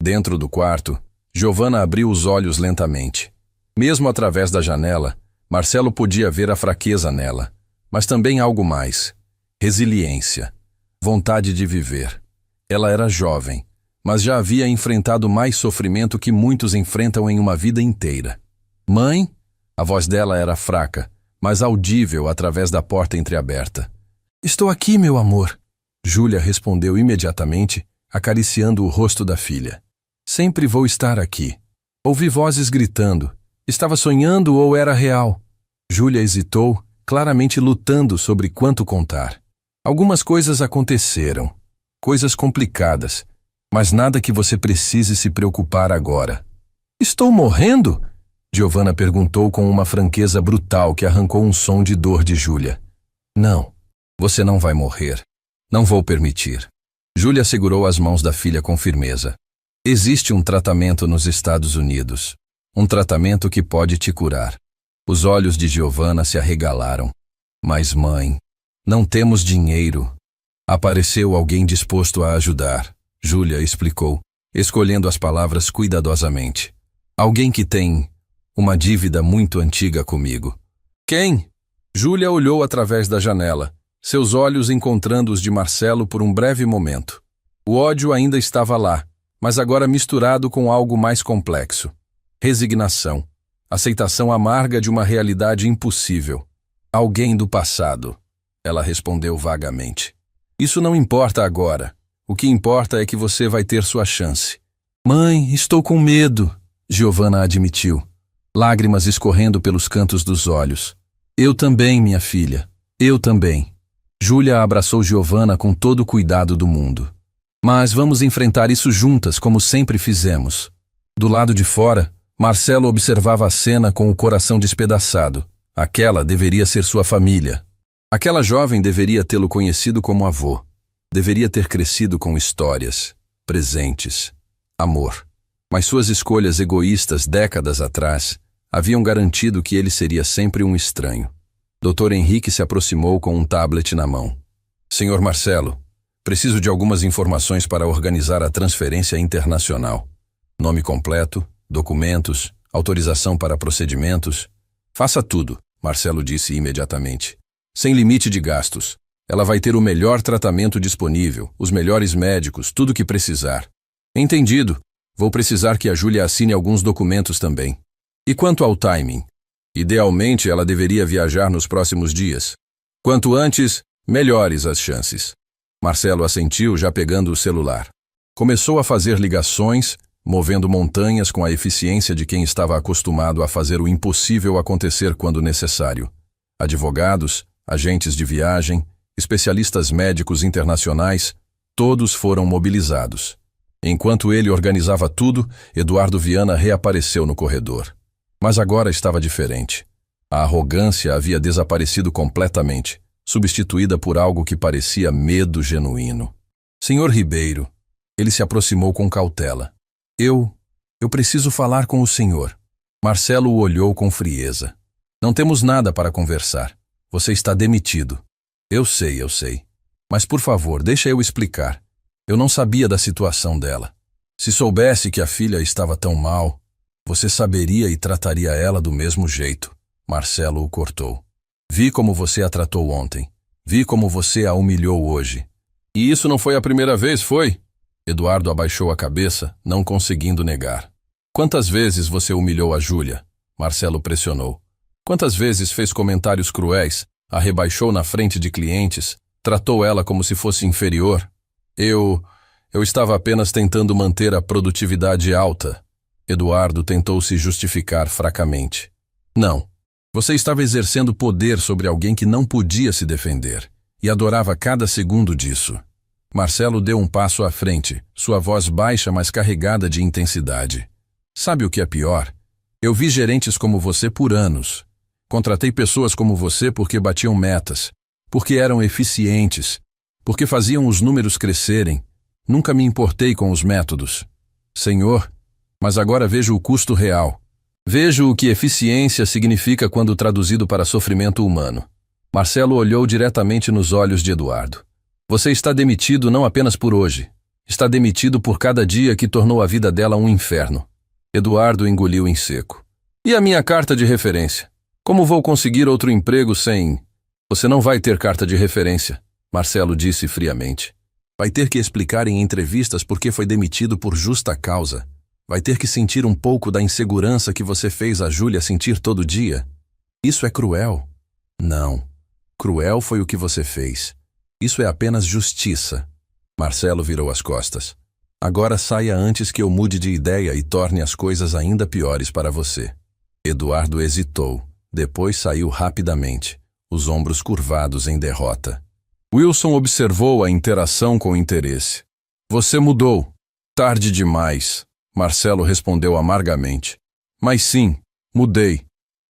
Dentro do quarto, Giovanna abriu os olhos lentamente. Mesmo através da janela, Marcelo podia ver a fraqueza nela, mas também algo mais. Resiliência. Vontade de viver. Ela era jovem, mas já havia enfrentado mais sofrimento que muitos enfrentam em uma vida inteira. Mãe? A voz dela era fraca, mas audível através da porta entreaberta. Estou aqui, meu amor. Júlia respondeu imediatamente, acariciando o rosto da filha. Sempre vou estar aqui. Ouvi vozes gritando. Estava sonhando ou era real? Júlia hesitou, claramente lutando sobre quanto contar. Algumas coisas aconteceram. Coisas complicadas, mas nada que você precise se preocupar agora. Estou morrendo? Giovanna perguntou com uma franqueza brutal que arrancou um som de dor de Júlia. Não, você não vai morrer. Não vou permitir. Júlia segurou as mãos da filha com firmeza. Existe um tratamento nos Estados Unidos. Um tratamento que pode te curar. Os olhos de Giovanna se arregalaram. Mas, mãe, não temos dinheiro. Apareceu alguém disposto a ajudar, Júlia explicou, escolhendo as palavras cuidadosamente. Alguém que tem uma dívida muito antiga comigo. Quem? Júlia olhou através da janela, seus olhos encontrando os de Marcelo por um breve momento. O ódio ainda estava lá, mas agora misturado com algo mais complexo. Resignação. Aceitação amarga de uma realidade impossível. Alguém do passado. Ela respondeu vagamente. Isso não importa agora. O que importa é que você vai ter sua chance. Mãe, estou com medo, Giovanna admitiu, lágrimas escorrendo pelos cantos dos olhos. Eu também, minha filha. Eu também. Júlia abraçou Giovanna com todo o cuidado do mundo. Mas vamos enfrentar isso juntas, como sempre fizemos. Do lado de fora, Marcelo observava a cena com o coração despedaçado. Aquela deveria ser sua família. Aquela jovem deveria tê-lo conhecido como avô. Deveria ter crescido com histórias, presentes, amor. Mas suas escolhas egoístas décadas atrás haviam garantido que ele seria sempre um estranho. Dr. Henrique se aproximou com um tablet na mão. Senhor Marcelo, preciso de algumas informações para organizar a transferência internacional. Nome completo, documentos, autorização para procedimentos. Faça tudo, Marcelo disse imediatamente. Sem limite de gastos. Ela vai ter o melhor tratamento disponível, os melhores médicos, tudo o que precisar. Entendido. Vou precisar que a Júlia assine alguns documentos também. E quanto ao timing? Idealmente, ela deveria viajar nos próximos dias. Quanto antes, melhores as chances. Marcelo assentiu, já pegando o celular. Começou a fazer ligações, movendo montanhas com a eficiência de quem estava acostumado a fazer o impossível acontecer quando necessário. Advogados, agentes de viagem, especialistas médicos internacionais, todos foram mobilizados. Enquanto ele organizava tudo, Eduardo Viana reapareceu no corredor. Mas agora estava diferente. A arrogância havia desaparecido completamente, substituída por algo que parecia medo genuíno. Senhor Ribeiro, ele se aproximou com cautela. Eu preciso falar com o senhor. Marcelo o olhou com frieza. Não temos nada para conversar. Você está demitido. Eu sei. Mas por favor, deixa eu explicar. Eu não sabia da situação dela. Se soubesse que a filha estava tão mal, você saberia e trataria ela do mesmo jeito. Marcelo o cortou. Vi como você a tratou ontem. Vi como você a humilhou hoje. E isso não foi a primeira vez, foi? Eduardo abaixou a cabeça, não conseguindo negar. Quantas vezes você humilhou a Júlia? Marcelo pressionou. Quantas vezes fez comentários cruéis, a rebaixou na frente de clientes, tratou ela como se fosse inferior? Eu estava apenas tentando manter a produtividade alta. Eduardo tentou se justificar fracamente. Não. Você estava exercendo poder sobre alguém que não podia se defender, e adorava cada segundo disso. Marcelo deu um passo à frente, sua voz baixa, mas carregada de intensidade. Sabe o que é pior? Eu vi gerentes como você por anos. Contratei pessoas como você porque batiam metas, porque eram eficientes, porque faziam os números crescerem. Nunca me importei com os métodos. Senhor, mas agora vejo o custo real. Vejo o que eficiência significa quando traduzido para sofrimento humano. Marcelo olhou diretamente nos olhos de Eduardo. Você está demitido não apenas por hoje. Está demitido por cada dia que tornou a vida dela um inferno. Eduardo engoliu em seco. E a minha carta de referência? Como vou conseguir outro emprego sem... Você não vai ter carta de referência, Marcelo disse friamente. Vai ter que explicar em entrevistas por que foi demitido por justa causa. Vai ter que sentir um pouco da insegurança que você fez a Júlia sentir todo dia. Isso é cruel. Não. Cruel foi o que você fez. Isso é apenas justiça. Marcelo virou as costas. Agora saia antes que eu mude de ideia e torne as coisas ainda piores para você. Eduardo hesitou. Depois saiu rapidamente, os ombros curvados em derrota. Wilson observou a interação com interesse. Você mudou. Tarde demais, Marcelo respondeu amargamente. Mas sim, mudei.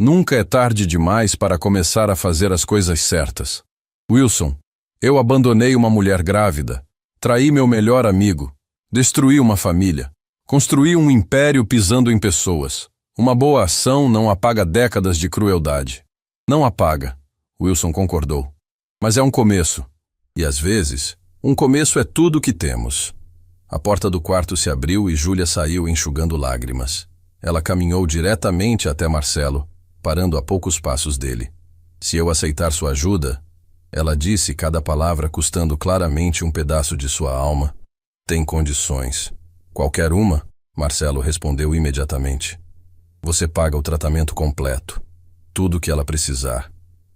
Nunca é tarde demais para começar a fazer as coisas certas. Wilson, eu abandonei uma mulher grávida, traí meu melhor amigo, destruí uma família, construí um império pisando em pessoas. Uma boa ação não apaga décadas de crueldade. Não apaga, Wilson concordou. Mas é um começo. E às vezes, um começo é tudo o que temos. A porta do quarto se abriu e Júlia saiu enxugando lágrimas. Ela caminhou diretamente até Marcelo, parando a poucos passos dele. Se eu aceitar sua ajuda, ela disse, cada palavra custando claramente um pedaço de sua alma. Tem condições. Qualquer uma, Marcelo respondeu imediatamente. Você paga o tratamento completo, tudo o que ela precisar.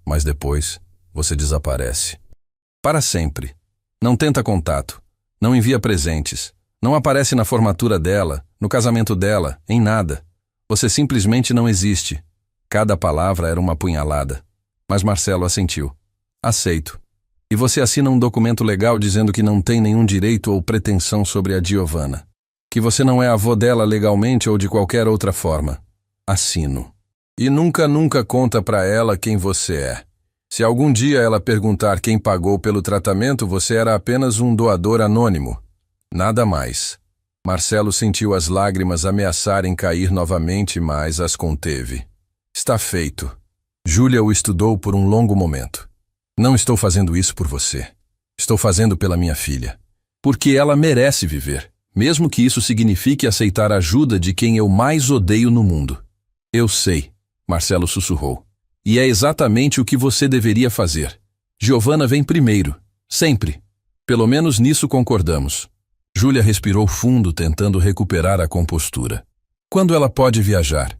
Mas depois, você desaparece. Para sempre. Não tenta contato. Não envia presentes. Não aparece na formatura dela, no casamento dela, em nada. Você simplesmente não existe. Cada palavra era uma punhalada. Mas Marcelo assentiu. Aceito. E você assina um documento legal dizendo que não tem nenhum direito ou pretensão sobre a Giovanna. Que você não é avô dela legalmente ou de qualquer outra forma. Assino. E nunca conta pra ela quem você é. Se algum dia ela perguntar quem pagou pelo tratamento, você era apenas um doador anônimo. Nada mais. Marcelo sentiu as lágrimas ameaçarem cair novamente, mas as conteve. Está feito. Júlia o estudou por um longo momento. Não estou fazendo isso por você. Estou fazendo pela minha filha. Porque ela merece viver, mesmo que isso signifique aceitar a ajuda de quem eu mais odeio no mundo. Eu sei, Marcelo sussurrou. E é exatamente o que você deveria fazer. Giovanna vem primeiro, sempre. Pelo menos nisso concordamos. Júlia respirou fundo, tentando recuperar a compostura. Quando ela pode viajar?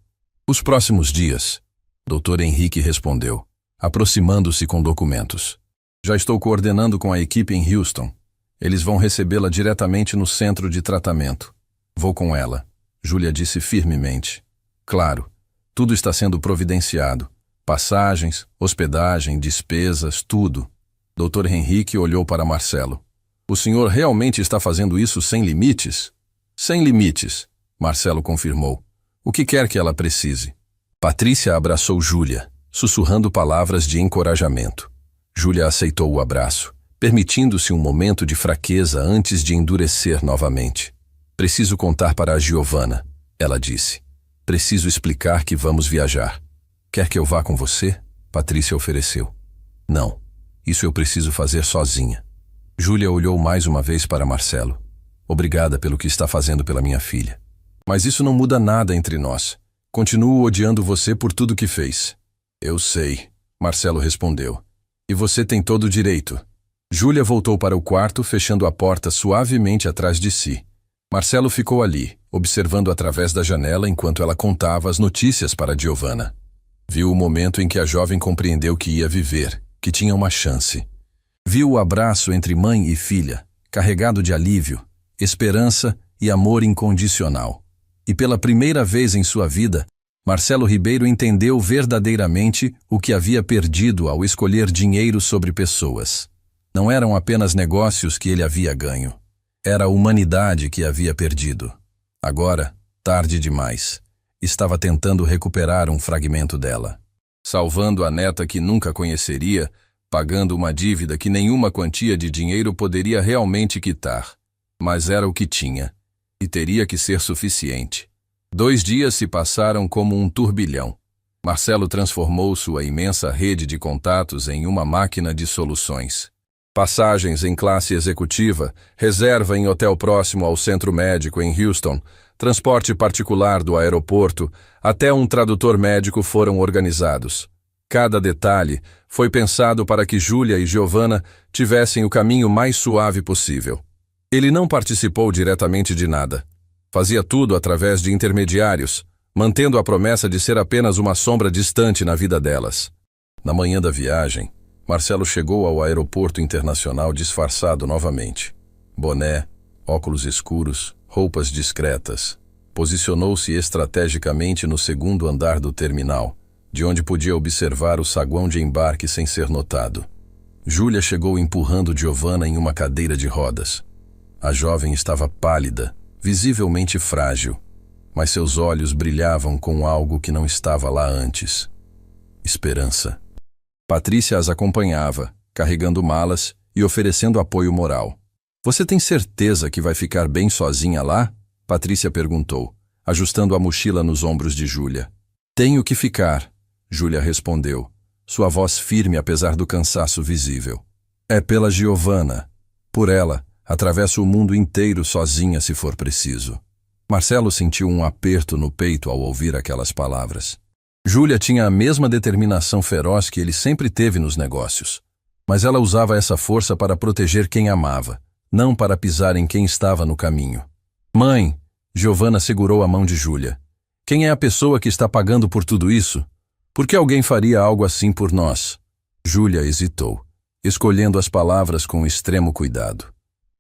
Os próximos dias. Dr. Henrique respondeu, aproximando-se com documentos. Já estou coordenando com a equipe em Houston. Eles vão recebê-la diretamente no centro de tratamento. Vou com ela, Júlia disse firmemente. Claro, tudo está sendo providenciado. Passagens, hospedagem, despesas, tudo. Dr. Henrique olhou para Marcelo. O senhor realmente está fazendo isso sem limites? Sem limites, Marcelo confirmou. O que quer que ela precise? Patrícia abraçou Júlia, sussurrando palavras de encorajamento. Júlia aceitou o abraço, permitindo-se um momento de fraqueza antes de endurecer novamente. Preciso contar para a Giovanna, ela disse. Preciso explicar que vamos viajar. Quer que eu vá com você? Patrícia ofereceu. Não, isso eu preciso fazer sozinha. Júlia olhou mais uma vez para Marcelo. Obrigada pelo que está fazendo pela minha filha. Mas isso não muda nada entre nós. Continuo odiando você por tudo que fez. Eu sei, Marcelo respondeu. E você tem todo o direito. Júlia voltou para o quarto, fechando a porta suavemente atrás de si. Marcelo ficou ali, observando através da janela enquanto ela contava as notícias para Giovanna. Viu o momento em que a jovem compreendeu que ia viver, que tinha uma chance. Viu o abraço entre mãe e filha, carregado de alívio, esperança e amor incondicional. E pela primeira vez em sua vida, Marcelo Ribeiro entendeu verdadeiramente o que havia perdido ao escolher dinheiro sobre pessoas. Não eram apenas negócios que ele havia ganho. Era a humanidade que havia perdido. Agora, tarde demais. Estava tentando recuperar um fragmento dela. Salvando a neta que nunca conheceria, pagando uma dívida que nenhuma quantia de dinheiro poderia realmente quitar. Mas era o que tinha, e teria que ser suficiente. 2 dias se passaram como um turbilhão. Marcelo transformou sua imensa rede de contatos em uma máquina de soluções. Passagens em classe executiva, reserva em hotel próximo ao centro médico em Houston, transporte particular do aeroporto, até um tradutor médico foram organizados. Cada detalhe foi pensado para que Júlia e Giovanna tivessem o caminho mais suave possível. Ele não participou diretamente de nada. Fazia tudo através de intermediários, mantendo a promessa de ser apenas uma sombra distante na vida delas. Na manhã da viagem, Marcelo chegou ao aeroporto internacional disfarçado novamente. Boné, óculos escuros, roupas discretas. Posicionou-se estrategicamente no segundo andar do terminal, de onde podia observar o saguão de embarque sem ser notado. Júlia chegou empurrando Giovanna em uma cadeira de rodas. A jovem estava pálida, visivelmente frágil, mas seus olhos brilhavam com algo que não estava lá antes. Esperança. Patrícia as acompanhava, carregando malas e oferecendo apoio moral. "Você tem certeza que vai ficar bem sozinha lá?" Patrícia perguntou, ajustando a mochila nos ombros de Júlia. "Tenho que ficar", Júlia respondeu, sua voz firme apesar do cansaço visível. "É pela Giovanna. Por ela, atravesso o mundo inteiro sozinha se for preciso." Marcelo sentiu um aperto no peito ao ouvir aquelas palavras. Júlia tinha a mesma determinação feroz que ele sempre teve nos negócios, mas ela usava essa força para proteger quem amava, não para pisar em quem estava no caminho. "Mãe", Giovanna segurou a mão de Júlia. "Quem é a pessoa que está pagando por tudo isso? Por que alguém faria algo assim por nós?" Júlia hesitou, escolhendo as palavras com extremo cuidado.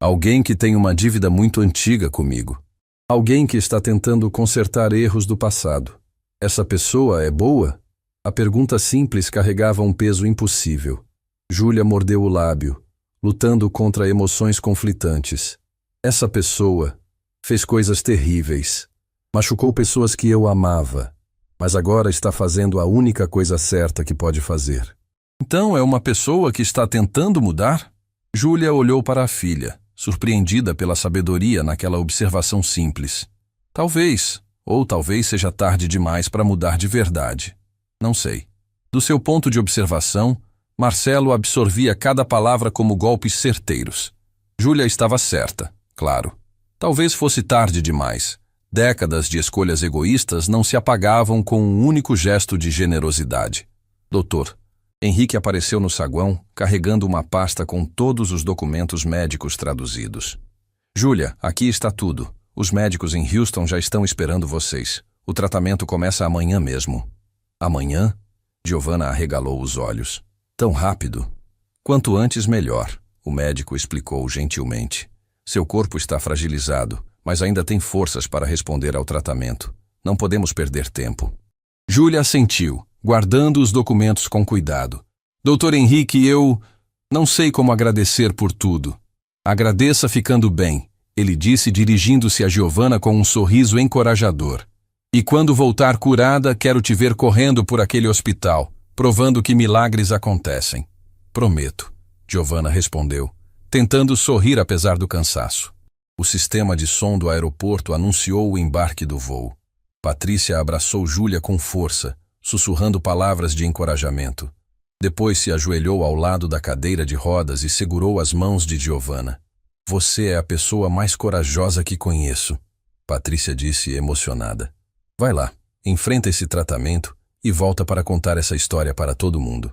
"Alguém que tem uma dívida muito antiga comigo. Alguém que está tentando consertar erros do passado. Essa pessoa é boa?" A pergunta simples carregava um peso impossível. Júlia mordeu o lábio, lutando contra emoções conflitantes. "Essa pessoa fez coisas terríveis. Machucou pessoas que eu amava, mas agora está fazendo a única coisa certa que pode fazer." "Então é uma pessoa que está tentando mudar?" Júlia olhou para a filha, surpreendida pela sabedoria naquela observação simples. "Talvez, ou talvez seja tarde demais para mudar de verdade. Não sei." Do seu ponto de observação, Marcelo absorvia cada palavra como golpes certeiros. Júlia estava certa, claro. Talvez fosse tarde demais. Décadas de escolhas egoístas não se apagavam com um único gesto de generosidade. "Doutor." Henrique apareceu no saguão, carregando uma pasta com todos os documentos médicos traduzidos. "Júlia, aqui está tudo. Os médicos em Houston já estão esperando vocês. O tratamento começa amanhã mesmo." "Amanhã?" Giovanna arregalou os olhos. "Tão rápido?" "Quanto antes, melhor", o médico explicou gentilmente. "Seu corpo está fragilizado, mas ainda tem forças para responder ao tratamento. Não podemos perder tempo." Júlia assentiu, guardando os documentos com cuidado. "Doutor Henrique, eu não sei como agradecer por tudo." "Agradeça ficando bem", ele disse dirigindo-se a Giovanna com um sorriso encorajador. "E quando voltar curada, quero te ver correndo por aquele hospital, provando que milagres acontecem." "Prometo", Giovanna respondeu, tentando sorrir apesar do cansaço. O sistema de som do aeroporto anunciou o embarque do voo. Patrícia abraçou Júlia com força, sussurrando palavras de encorajamento. Depois se ajoelhou ao lado da cadeira de rodas e segurou as mãos de Giovanna. "Você é a pessoa mais corajosa que conheço", Patrícia disse emocionada. "Vai lá, enfrenta esse tratamento e volta para contar essa história para todo mundo."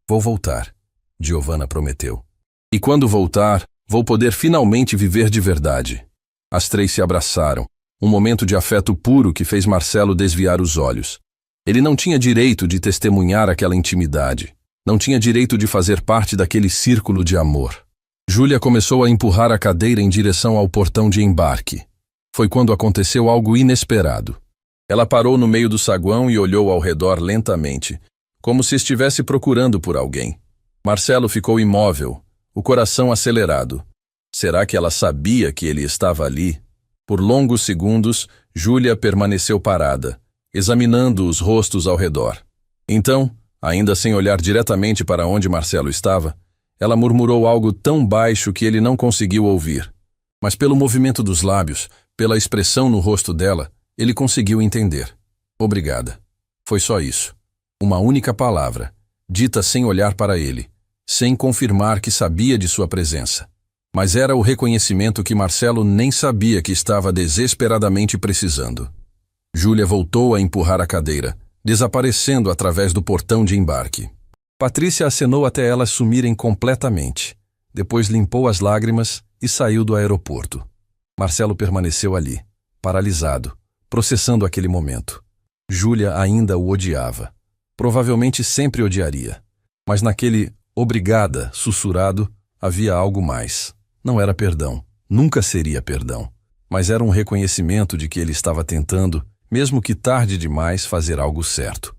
"Vou voltar", Giovanna prometeu. "E quando voltar, vou poder finalmente viver de verdade." As três se abraçaram, um momento de afeto puro que fez Marcelo desviar os olhos. Ele não tinha direito de testemunhar aquela intimidade. Não tinha direito de fazer parte daquele círculo de amor. Júlia começou a empurrar a cadeira em direção ao portão de embarque. Foi quando aconteceu algo inesperado. Ela parou no meio do saguão e olhou ao redor lentamente, como se estivesse procurando por alguém. Marcelo ficou imóvel, o coração acelerado. Será que ela sabia que ele estava ali? Por longos segundos, Júlia permaneceu parada, examinando os rostos ao redor. Então, ainda sem olhar diretamente para onde Marcelo estava, ela murmurou algo tão baixo que ele não conseguiu ouvir. Mas pelo movimento dos lábios, pela expressão no rosto dela, ele conseguiu entender. "Obrigada." Foi só isso. Uma única palavra, dita sem olhar para ele, sem confirmar que sabia de sua presença. Mas era o reconhecimento que Marcelo nem sabia que estava desesperadamente precisando. Júlia voltou a empurrar a cadeira, desaparecendo através do portão de embarque. Patrícia acenou até elas sumirem completamente. Depois limpou as lágrimas e saiu do aeroporto. Marcelo permaneceu ali, paralisado, processando aquele momento. Júlia ainda o odiava. Provavelmente sempre odiaria. Mas naquele "obrigada" sussurrado havia algo mais. Não era perdão. Nunca seria perdão. Mas era um reconhecimento de que ele estava tentando, mesmo que tarde demais, fazer algo certo.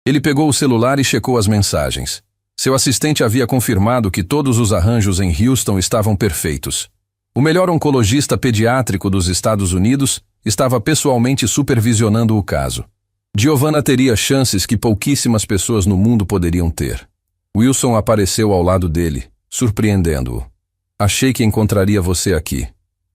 Ele pegou o celular e checou as mensagens. Seu assistente havia confirmado que todos os arranjos em Houston estavam perfeitos. O melhor oncologista pediátrico dos Estados Unidos estava pessoalmente supervisionando o caso. Giovanna teria chances que pouquíssimas pessoas no mundo poderiam ter. Wilson apareceu ao lado dele, surpreendendo-o. Achei que encontraria você aqui.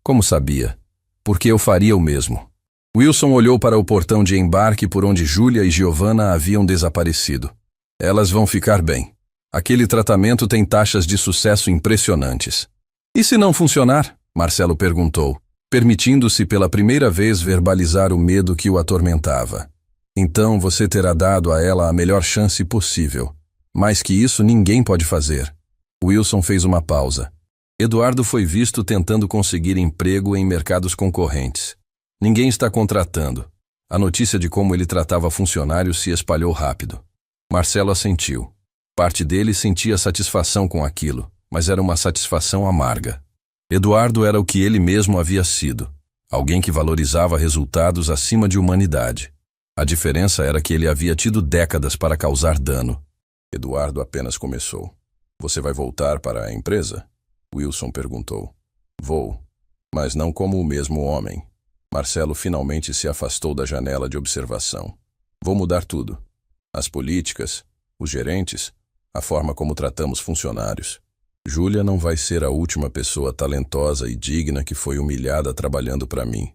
Como sabia? Porque eu faria o mesmo. Wilson olhou para o portão de embarque por onde Júlia e Giovanna haviam desaparecido. Elas vão ficar bem. Aquele tratamento tem taxas de sucesso impressionantes. E se não funcionar? Marcelo perguntou, permitindo-se pela primeira vez verbalizar o medo que o atormentava. Então você terá dado a ela a melhor chance possível. Mais que isso, ninguém pode fazer. Wilson fez uma pausa. Eduardo foi visto tentando conseguir emprego em mercados concorrentes. Ninguém está contratando. A notícia de como ele tratava funcionários se espalhou rápido. Marcelo assentiu. Parte dele sentia satisfação com aquilo, mas era uma satisfação amarga. Eduardo era o que ele mesmo havia sido. Alguém que valorizava resultados acima de humanidade. A diferença era que ele havia tido décadas para causar dano. Eduardo apenas começou. Você vai voltar para a empresa? Wilson perguntou. Vou, mas não como o mesmo homem. Marcelo finalmente se afastou da janela de observação. Vou mudar tudo. As políticas, os gerentes, a forma como tratamos funcionários. Júlia não vai ser a última pessoa talentosa e digna que foi humilhada trabalhando para mim.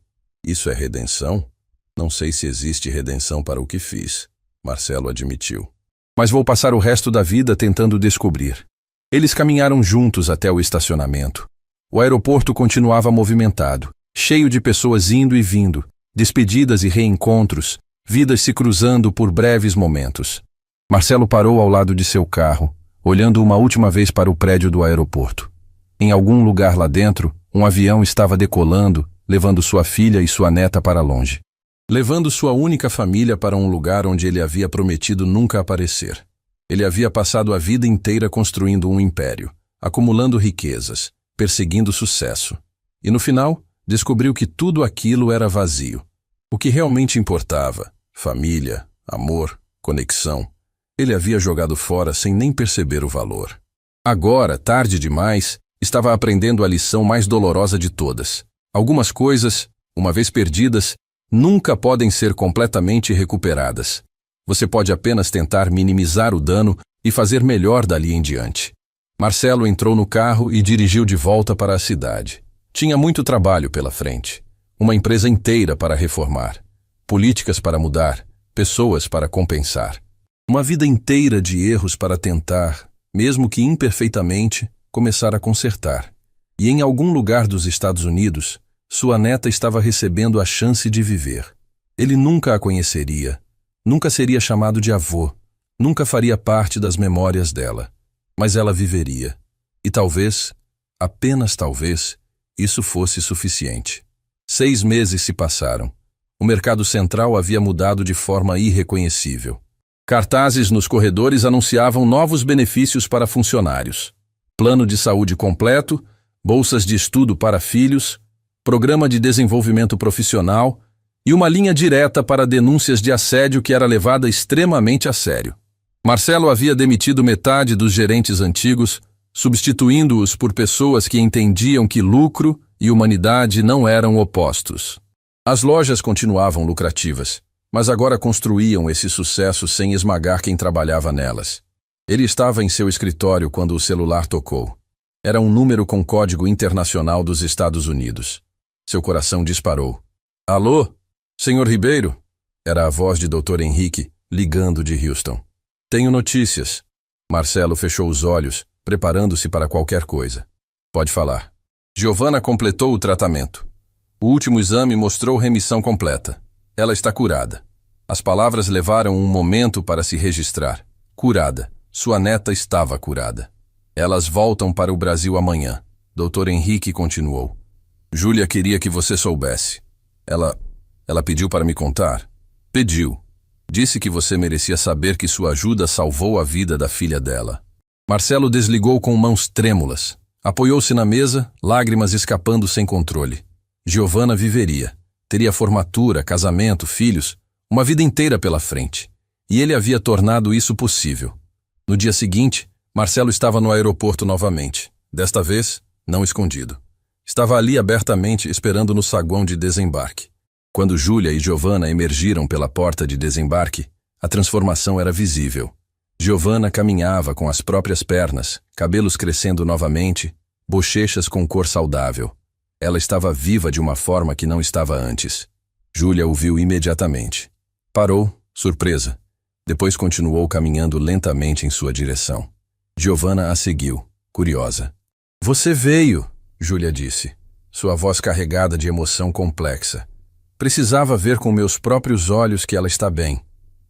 Isso é redenção? Não sei se existe redenção para o que fiz, Marcelo admitiu. Mas vou passar o resto da vida tentando descobrir. Eles caminharam juntos até o estacionamento. O aeroporto continuava movimentado, cheio de pessoas indo e vindo, despedidas e reencontros, vidas se cruzando por breves momentos. Marcelo parou ao lado de seu carro, olhando uma última vez para o prédio do aeroporto. Em algum lugar lá dentro, um avião estava decolando, levando sua filha e sua neta para longe. Levando sua única família para um lugar onde ele havia prometido nunca aparecer. Ele havia passado a vida inteira construindo um império, acumulando riquezas, perseguindo sucesso. E no final, descobriu que tudo aquilo era vazio. O que realmente importava, família, amor, conexão, ele havia jogado fora sem nem perceber o valor. Agora, tarde demais, estava aprendendo a lição mais dolorosa de todas. Algumas coisas, uma vez perdidas, nunca podem ser completamente recuperadas. Você pode apenas tentar minimizar o dano e fazer melhor dali em diante. Marcelo entrou no carro e dirigiu de volta para a cidade. Tinha muito trabalho pela frente. Uma empresa inteira para reformar. Políticas para mudar. Pessoas para compensar. Uma vida inteira de erros para tentar, mesmo que imperfeitamente, começar a consertar. E em algum lugar dos Estados Unidos, sua neta estava recebendo a chance de viver. Ele nunca a conheceria. Nunca seria chamado de avô, nunca faria parte das memórias dela, mas ela viveria. E talvez, apenas talvez, isso fosse suficiente. 6 meses se passaram. O mercado central havia mudado de forma irreconhecível. Cartazes nos corredores anunciavam novos benefícios para funcionários. Plano de saúde completo, bolsas de estudo para filhos, programa de desenvolvimento profissional, e uma linha direta para denúncias de assédio que era levada extremamente a sério. Marcelo havia demitido metade dos gerentes antigos, substituindo-os por pessoas que entendiam que lucro e humanidade não eram opostos. As lojas continuavam lucrativas, mas agora construíam esse sucesso sem esmagar quem trabalhava nelas. Ele estava em seu escritório quando o celular tocou. Era um número com código internacional dos Estados Unidos. Seu coração disparou. Alô? Senhor Ribeiro? Era a voz de Dr. Henrique, ligando de Houston. Tenho notícias. Marcelo fechou os olhos, preparando-se para qualquer coisa. Pode falar. Giovanna completou o tratamento. O último exame mostrou remissão completa. Ela está curada. As palavras levaram um momento para se registrar. Curada. Sua neta estava curada. Elas voltam para o Brasil amanhã. Dr. Henrique continuou. Júlia queria que você soubesse. Ela pediu para me contar. Pediu. Disse que você merecia saber que sua ajuda salvou a vida da filha dela. Marcelo desligou com mãos trêmulas. Apoiou-se na mesa, lágrimas escapando sem controle. Giovanna viveria. Teria formatura, casamento, filhos, uma vida inteira pela frente. E ele havia tornado isso possível. No dia seguinte, Marcelo estava no aeroporto novamente. Desta vez, não escondido. Estava ali abertamente esperando no saguão de desembarque. Quando Júlia e Giovanna emergiram pela porta de desembarque, a transformação era visível. Giovanna caminhava com as próprias pernas, cabelos crescendo novamente, bochechas com cor saudável. Ela estava viva de uma forma que não estava antes. Júlia o viu imediatamente. Parou, surpresa. Depois continuou caminhando lentamente em sua direção. Giovanna a seguiu, curiosa. Você veio, Júlia disse, sua voz carregada de emoção complexa. Precisava ver com meus próprios olhos que ela está bem.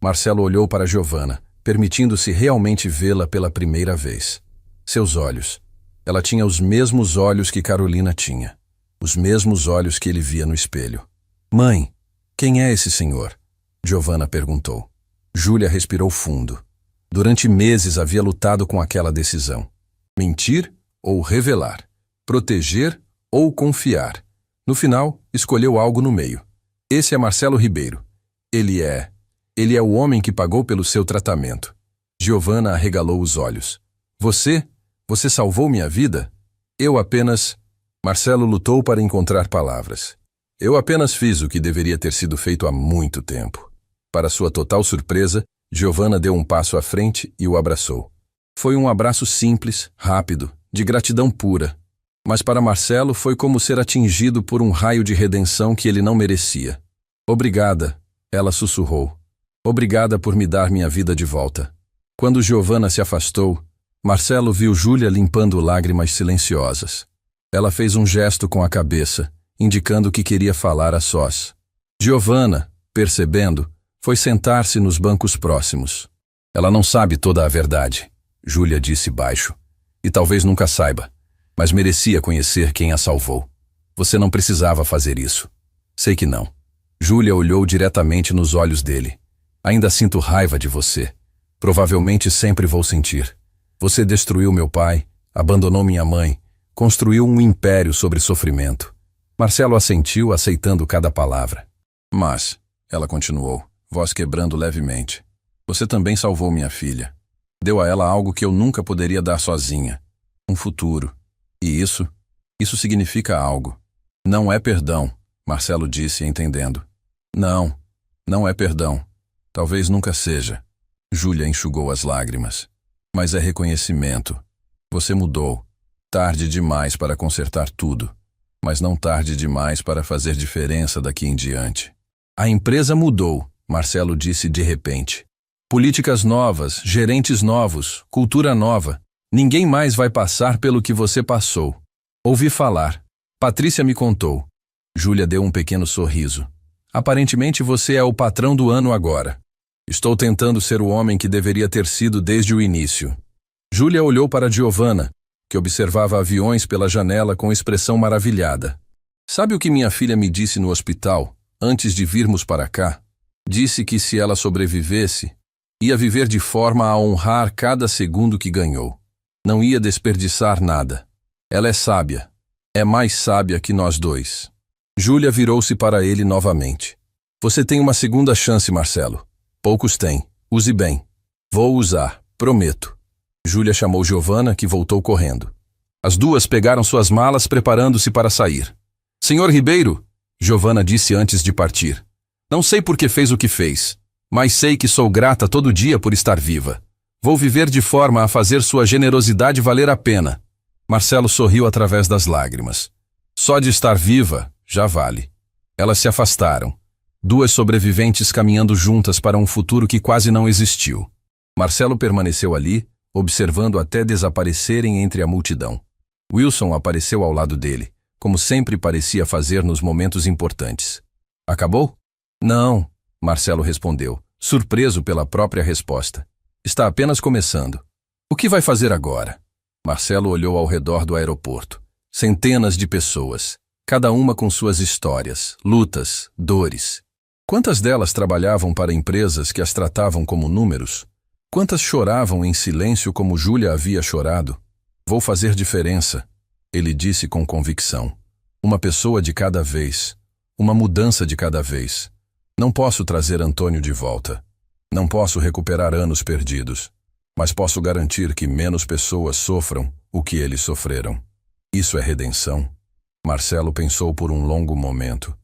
Marcelo olhou para Giovanna, permitindo-se realmente vê-la pela primeira vez. Seus olhos. Ela tinha os mesmos olhos que Carolina tinha. Os mesmos olhos que ele via no espelho. Mãe, quem é esse senhor? Giovanna perguntou. Júlia respirou fundo. Durante meses havia lutado com aquela decisão. Mentir ou revelar? Proteger ou confiar? No final, escolheu algo no meio. Esse é Marcelo Ribeiro. Ele é o homem que pagou pelo seu tratamento. Giovanna arregalou os olhos. Você salvou minha vida? Eu apenas... Marcelo lutou para encontrar palavras. Eu apenas fiz o que deveria ter sido feito há muito tempo. Para sua total surpresa, Giovanna deu um passo à frente e o abraçou. Foi um abraço simples, rápido, de gratidão pura. Mas para Marcelo foi como ser atingido por um raio de redenção que ele não merecia. Obrigada, ela sussurrou. Obrigada por me dar minha vida de volta. Quando Giovanna se afastou, Marcelo viu Júlia limpando lágrimas silenciosas. Ela fez um gesto com a cabeça, indicando que queria falar a sós. Giovanna, percebendo, foi sentar-se nos bancos próximos. Ela não sabe toda a verdade, Júlia disse baixo. E talvez nunca saiba, mas merecia conhecer quem a salvou. Você não precisava fazer isso. Sei que não. Júlia olhou diretamente nos olhos dele. Ainda sinto raiva de você. Provavelmente sempre vou sentir. Você destruiu meu pai, abandonou minha mãe, construiu um império sobre sofrimento. Marcelo assentiu, aceitando cada palavra. Mas, ela continuou, voz quebrando levemente, você também salvou minha filha. Deu a ela algo que eu nunca poderia dar sozinha. Um futuro. E isso significa algo. Não é perdão, Marcelo disse, entendendo. Não é perdão. Talvez nunca seja. Júlia enxugou as lágrimas. Mas é reconhecimento. Você mudou. Tarde demais para consertar tudo, mas não tarde demais para fazer diferença daqui em diante. A empresa mudou, Marcelo disse de repente. Políticas novas, gerentes novos, cultura nova. Ninguém mais vai passar pelo que você passou. Ouvi falar. Patrícia me contou. Júlia deu um pequeno sorriso. Aparentemente você é o patrão do ano agora. Estou tentando ser o homem que deveria ter sido desde o início. Júlia olhou para Giovanna, que observava aviões pela janela com expressão maravilhada. Sabe o que minha filha me disse no hospital, antes de virmos para cá? Disse que se ela sobrevivesse, ia viver de forma a honrar cada segundo que ganhou. Não ia desperdiçar nada. Ela é sábia. É mais sábia que nós dois. Júlia virou-se para ele novamente. Você tem uma segunda chance, Marcelo. Poucos têm. Use bem. Vou usar, prometo. Júlia chamou Giovanna, que voltou correndo. As duas pegaram suas malas, preparando-se para sair. Senhor Ribeiro, Giovanna disse antes de partir. Não sei por que fez o que fez, mas sei que sou grata todo dia por estar viva. Vou viver de forma a fazer sua generosidade valer a pena. Marcelo sorriu através das lágrimas. Só de estar viva, já vale. Elas se afastaram. Duas sobreviventes caminhando juntas para um futuro que quase não existiu. Marcelo permaneceu ali, observando até desaparecerem entre a multidão. Wilson apareceu ao lado dele, como sempre parecia fazer nos momentos importantes. Acabou? Não, Marcelo respondeu, surpreso pela própria resposta. Está apenas começando. O que vai fazer agora? Marcelo olhou ao redor do aeroporto. Centenas de pessoas, cada uma com suas histórias, lutas, dores. Quantas delas trabalhavam para empresas que as tratavam como números? Quantas choravam em silêncio como Júlia havia chorado? Vou fazer diferença, ele disse com convicção. Uma pessoa de cada vez, uma mudança de cada vez. Não posso trazer Antônio de volta. Não posso recuperar anos perdidos. Mas posso garantir que menos pessoas sofram o que eles sofreram. Isso é redenção? Marcelo pensou por um longo momento.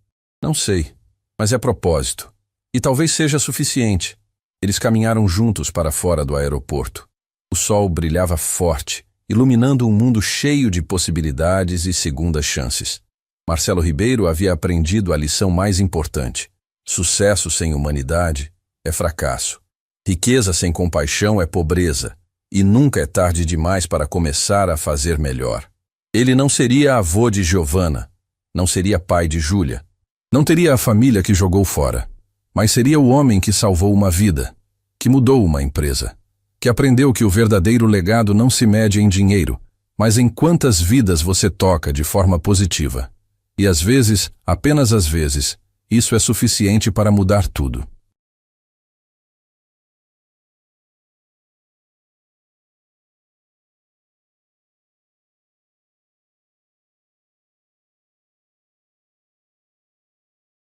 Não sei, mas é propósito. E talvez seja suficiente. Eles caminharam juntos para fora do aeroporto. O sol brilhava forte, iluminando um mundo cheio de possibilidades e segundas chances. Marcelo Ribeiro havia aprendido a lição mais importante. Sucesso sem humanidade é fracasso. Riqueza sem compaixão é pobreza. E nunca é tarde demais para começar a fazer melhor. Ele não seria avô de Giovanna, não seria pai de Júlia, não teria a família que jogou fora, mas seria o homem que salvou uma vida, que mudou uma empresa, que aprendeu que o verdadeiro legado não se mede em dinheiro, mas em quantas vidas você toca de forma positiva. E às vezes, apenas às vezes, isso é suficiente para mudar tudo.